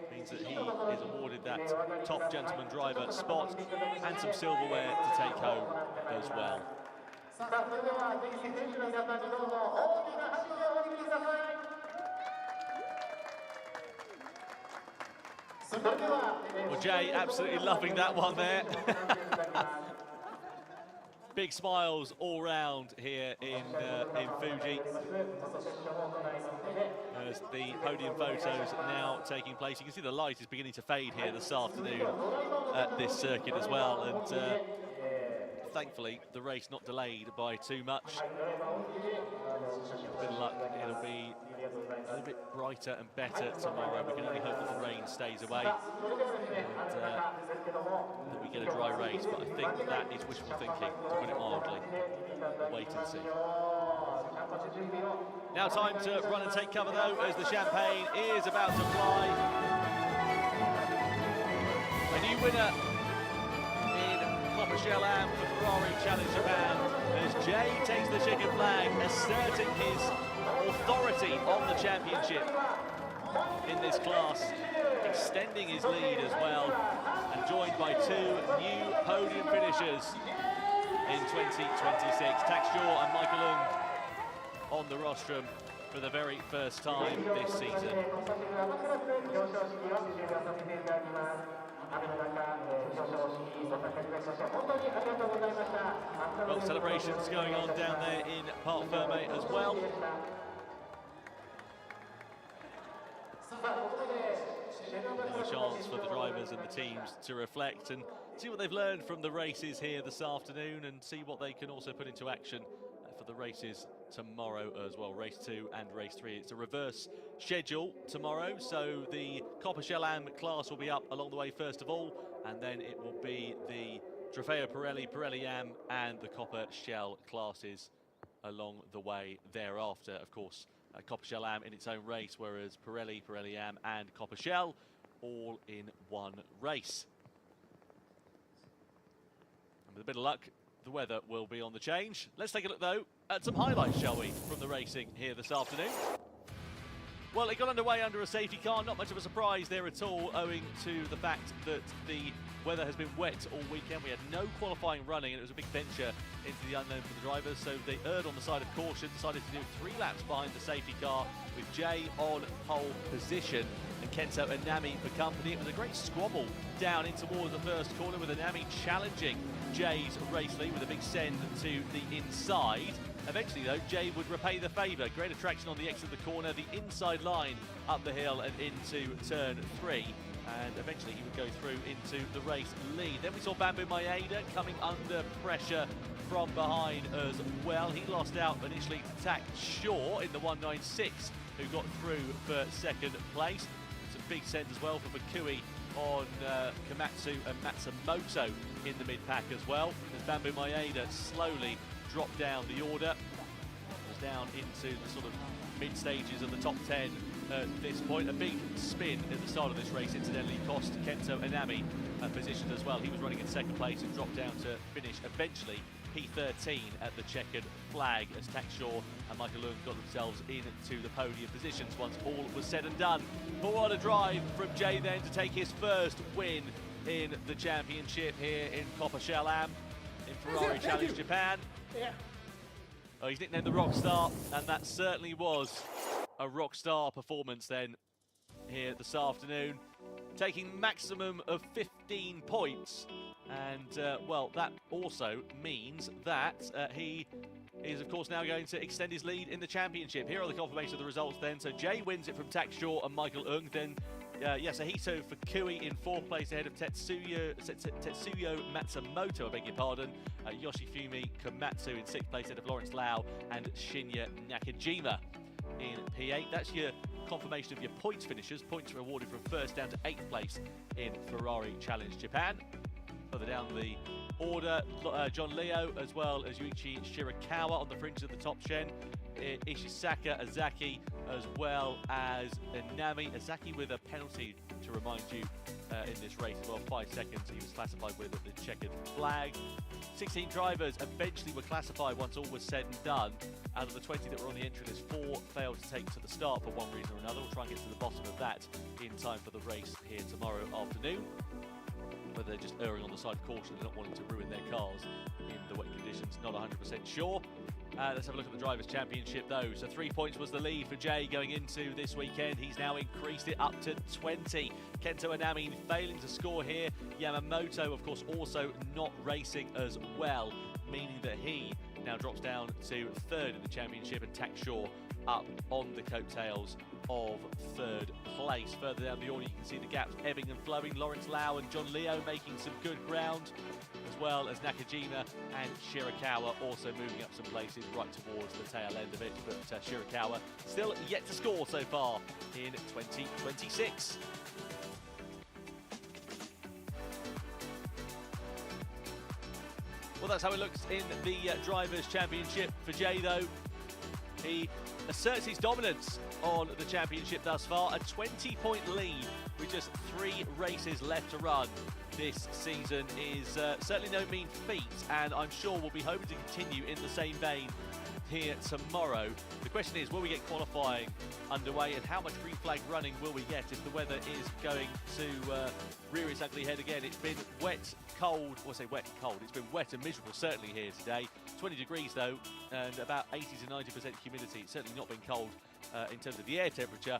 S1: means that he is awarded that top gentleman driver spot and some silverware to take home as well. Well, Jay absolutely loving that one there. Big smiles all round here in Fuji, as the podium photos now taking place. You can see the light is beginning to fade here this afternoon at this circuit as well, and thankfully the race not delayed by too much. With a bit of luck, it'll be a little bit brighter and better tomorrow. We can only hope that the rain stays away and that we get a dry race, but I think that is wishful thinking, to put it mildly. We'll wait and see. Now time to run and take cover though, as the champagne is about to fly. A new winner in Copper Shell Am for Ferrari Challenge Japan, as Jay takes the checkered flag, asserting his authority on the championship in this class, extending his lead as well, and joined by 2 new podium finishers in 2026. Tax Shaw and Michael Ung on the rostrum for the very first time this season. Well, celebrations going on down there in Parc Ferme as well. More chance for the drivers and the teams to reflect and see what they've learned from the races here this afternoon, and see what they can also put into action for the races tomorrow as well, race 2 and race 3. It's a reverse schedule tomorrow, so the Copper Shell Am class will be up along the way first of all, and then it will be the Trofeo Pirelli Am and the Copper Shell classes along the way thereafter. Of course, Copper Shell Am in its own race, whereas Pirelli Am and Copper Shell all in one race. And with a bit of luck, the weather will be on the change. Let's take a look though at some highlights, shall we, from the racing here this afternoon. Well, it got underway under a safety car. Not much of a surprise there at all, owing to the fact that the weather has been wet all weekend. We had no qualifying running, and it was a big venture into the unknown for the drivers. So they erred on the side of caution, decided to do 3 laps behind the safety car, with Jay on pole position and Kento Anami for company. It was a great squabble down in towards the first corner, with Anami challenging Jay's race lead with a big send to the inside. Eventually, though, Jay would repay the favour. Great attraction on the exit of the corner, the inside line up the hill and into turn 3. And eventually he would go through into the race lead. Then we saw Bamboo Maeda coming under pressure from behind as well. He lost out initially to Tak Shaw in the 196, who got through for second place. It's a big send as well for Bakui on Komatsu and Matsumoto in the mid-pack as well, as Bamboo Maeda slowly dropped down the order. Was down into the sort of mid-stages of the top 10 at this point. A big spin at the start of this race incidentally cost Kento Anami positioned as well. He was running in second place and dropped down to finish eventually P13 at the checkered flag, as Tak Shaw and Michael Leung got themselves into the podium positions once all was said and done. But what a drive from Jay then to take his first win in the championship here in Copper Shell Am in Ferrari Challenge Japan.
S3: Yeah.
S1: Oh, he's nicknamed the Rockstar, and that certainly was a Rockstar performance then here this afternoon, taking maximum of 15 points. And, well, that also means that he is, of course, now going to extend his lead in the championship. Here are the confirmation of the results then. So Jay wins it from Tak Shaw and Michael Leung. Then Yasuhito Fukui in 4th place ahead of Tetsuyo Matsumoto, I beg your pardon. Yoshifumi Komatsu in 6th place ahead of Lawrence Lau and Shinya Nakajima in P8. That's your confirmation of your points finishers. Points are awarded from 1st down to 8th place in Ferrari Challenge Japan. Further down the order, John Leo as well as Yuichi Shirakawa on the fringe of the top 10. Ishisaka Azaki as well as Anami. Azaki with a penalty, to remind you, in this race as well, 5 seconds he was classified with at the checkered flag. 16 drivers eventually were classified once all was said and done. Out of the 20 that were on the entry list, 4 failed to take to the start for one reason or another. We'll try and get to the bottom of that in time for the race here tomorrow afternoon. Whether they're just erring on the side of caution and not wanting to ruin their cars in the wet conditions, not 100% sure. Let's have a look at the Drivers' Championship though. So 3 points was the lead for Jay going into this weekend. He's now increased it up to 20. Kento Anami failing to score here. Yamamoto, of course, also not racing as well, meaning that he now drops down to 3rd in the championship, and Tak Shaw up on the coattails of 3rd place. Further down the order, you can see the gaps ebbing and flowing. Lawrence Lau and John Leo making some good ground, as well as Nakajima and Shirakawa also moving up some places right towards the tail end of it. But Shirakawa still yet to score so far in 2026. Well, that's how it looks in the Drivers' Championship for Jay, though. He asserts his dominance on the championship thus far. A 20-point lead with just 3 races left to run this season is certainly no mean feat, and I'm sure we'll be hoping to continue in the same vein here tomorrow. The question is, will we get qualifying underway, and how much green flag running will we get if the weather is going to rear its ugly head again? It's been wet, cold, well, I say wet and cold, it's been wet and miserable certainly here today. 20 degrees though, and about 80 to 90% humidity. It's certainly not been cold in terms of the air temperature,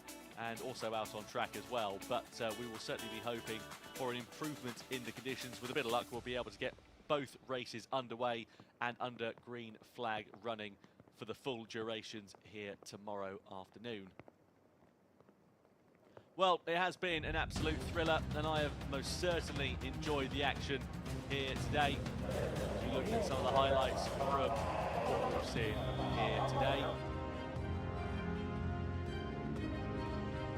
S1: and also out on track as well. But we will certainly be hoping for an improvement in the conditions. With a bit of luck, we'll be able to get both races underway and under green flag running for the full durations here tomorrow afternoon. Well, it has been an absolute thriller, and I have most certainly enjoyed the action here today. As we look at some of the highlights from what we've seen here today.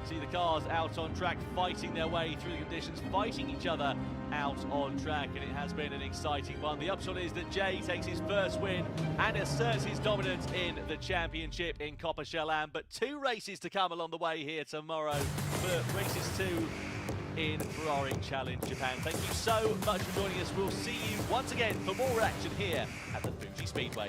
S1: See the cars out on track, fighting their way through the conditions, fighting each other out on track, and it has been an exciting one. The upshot is that Jay takes his first win and asserts his dominance in the championship in Copper Shell Am. But 2 races to come along the way here tomorrow for races 2 in Ferrari Challenge Japan. Thank you so much for joining us. We'll see you once again for more action here at the Fuji Speedway.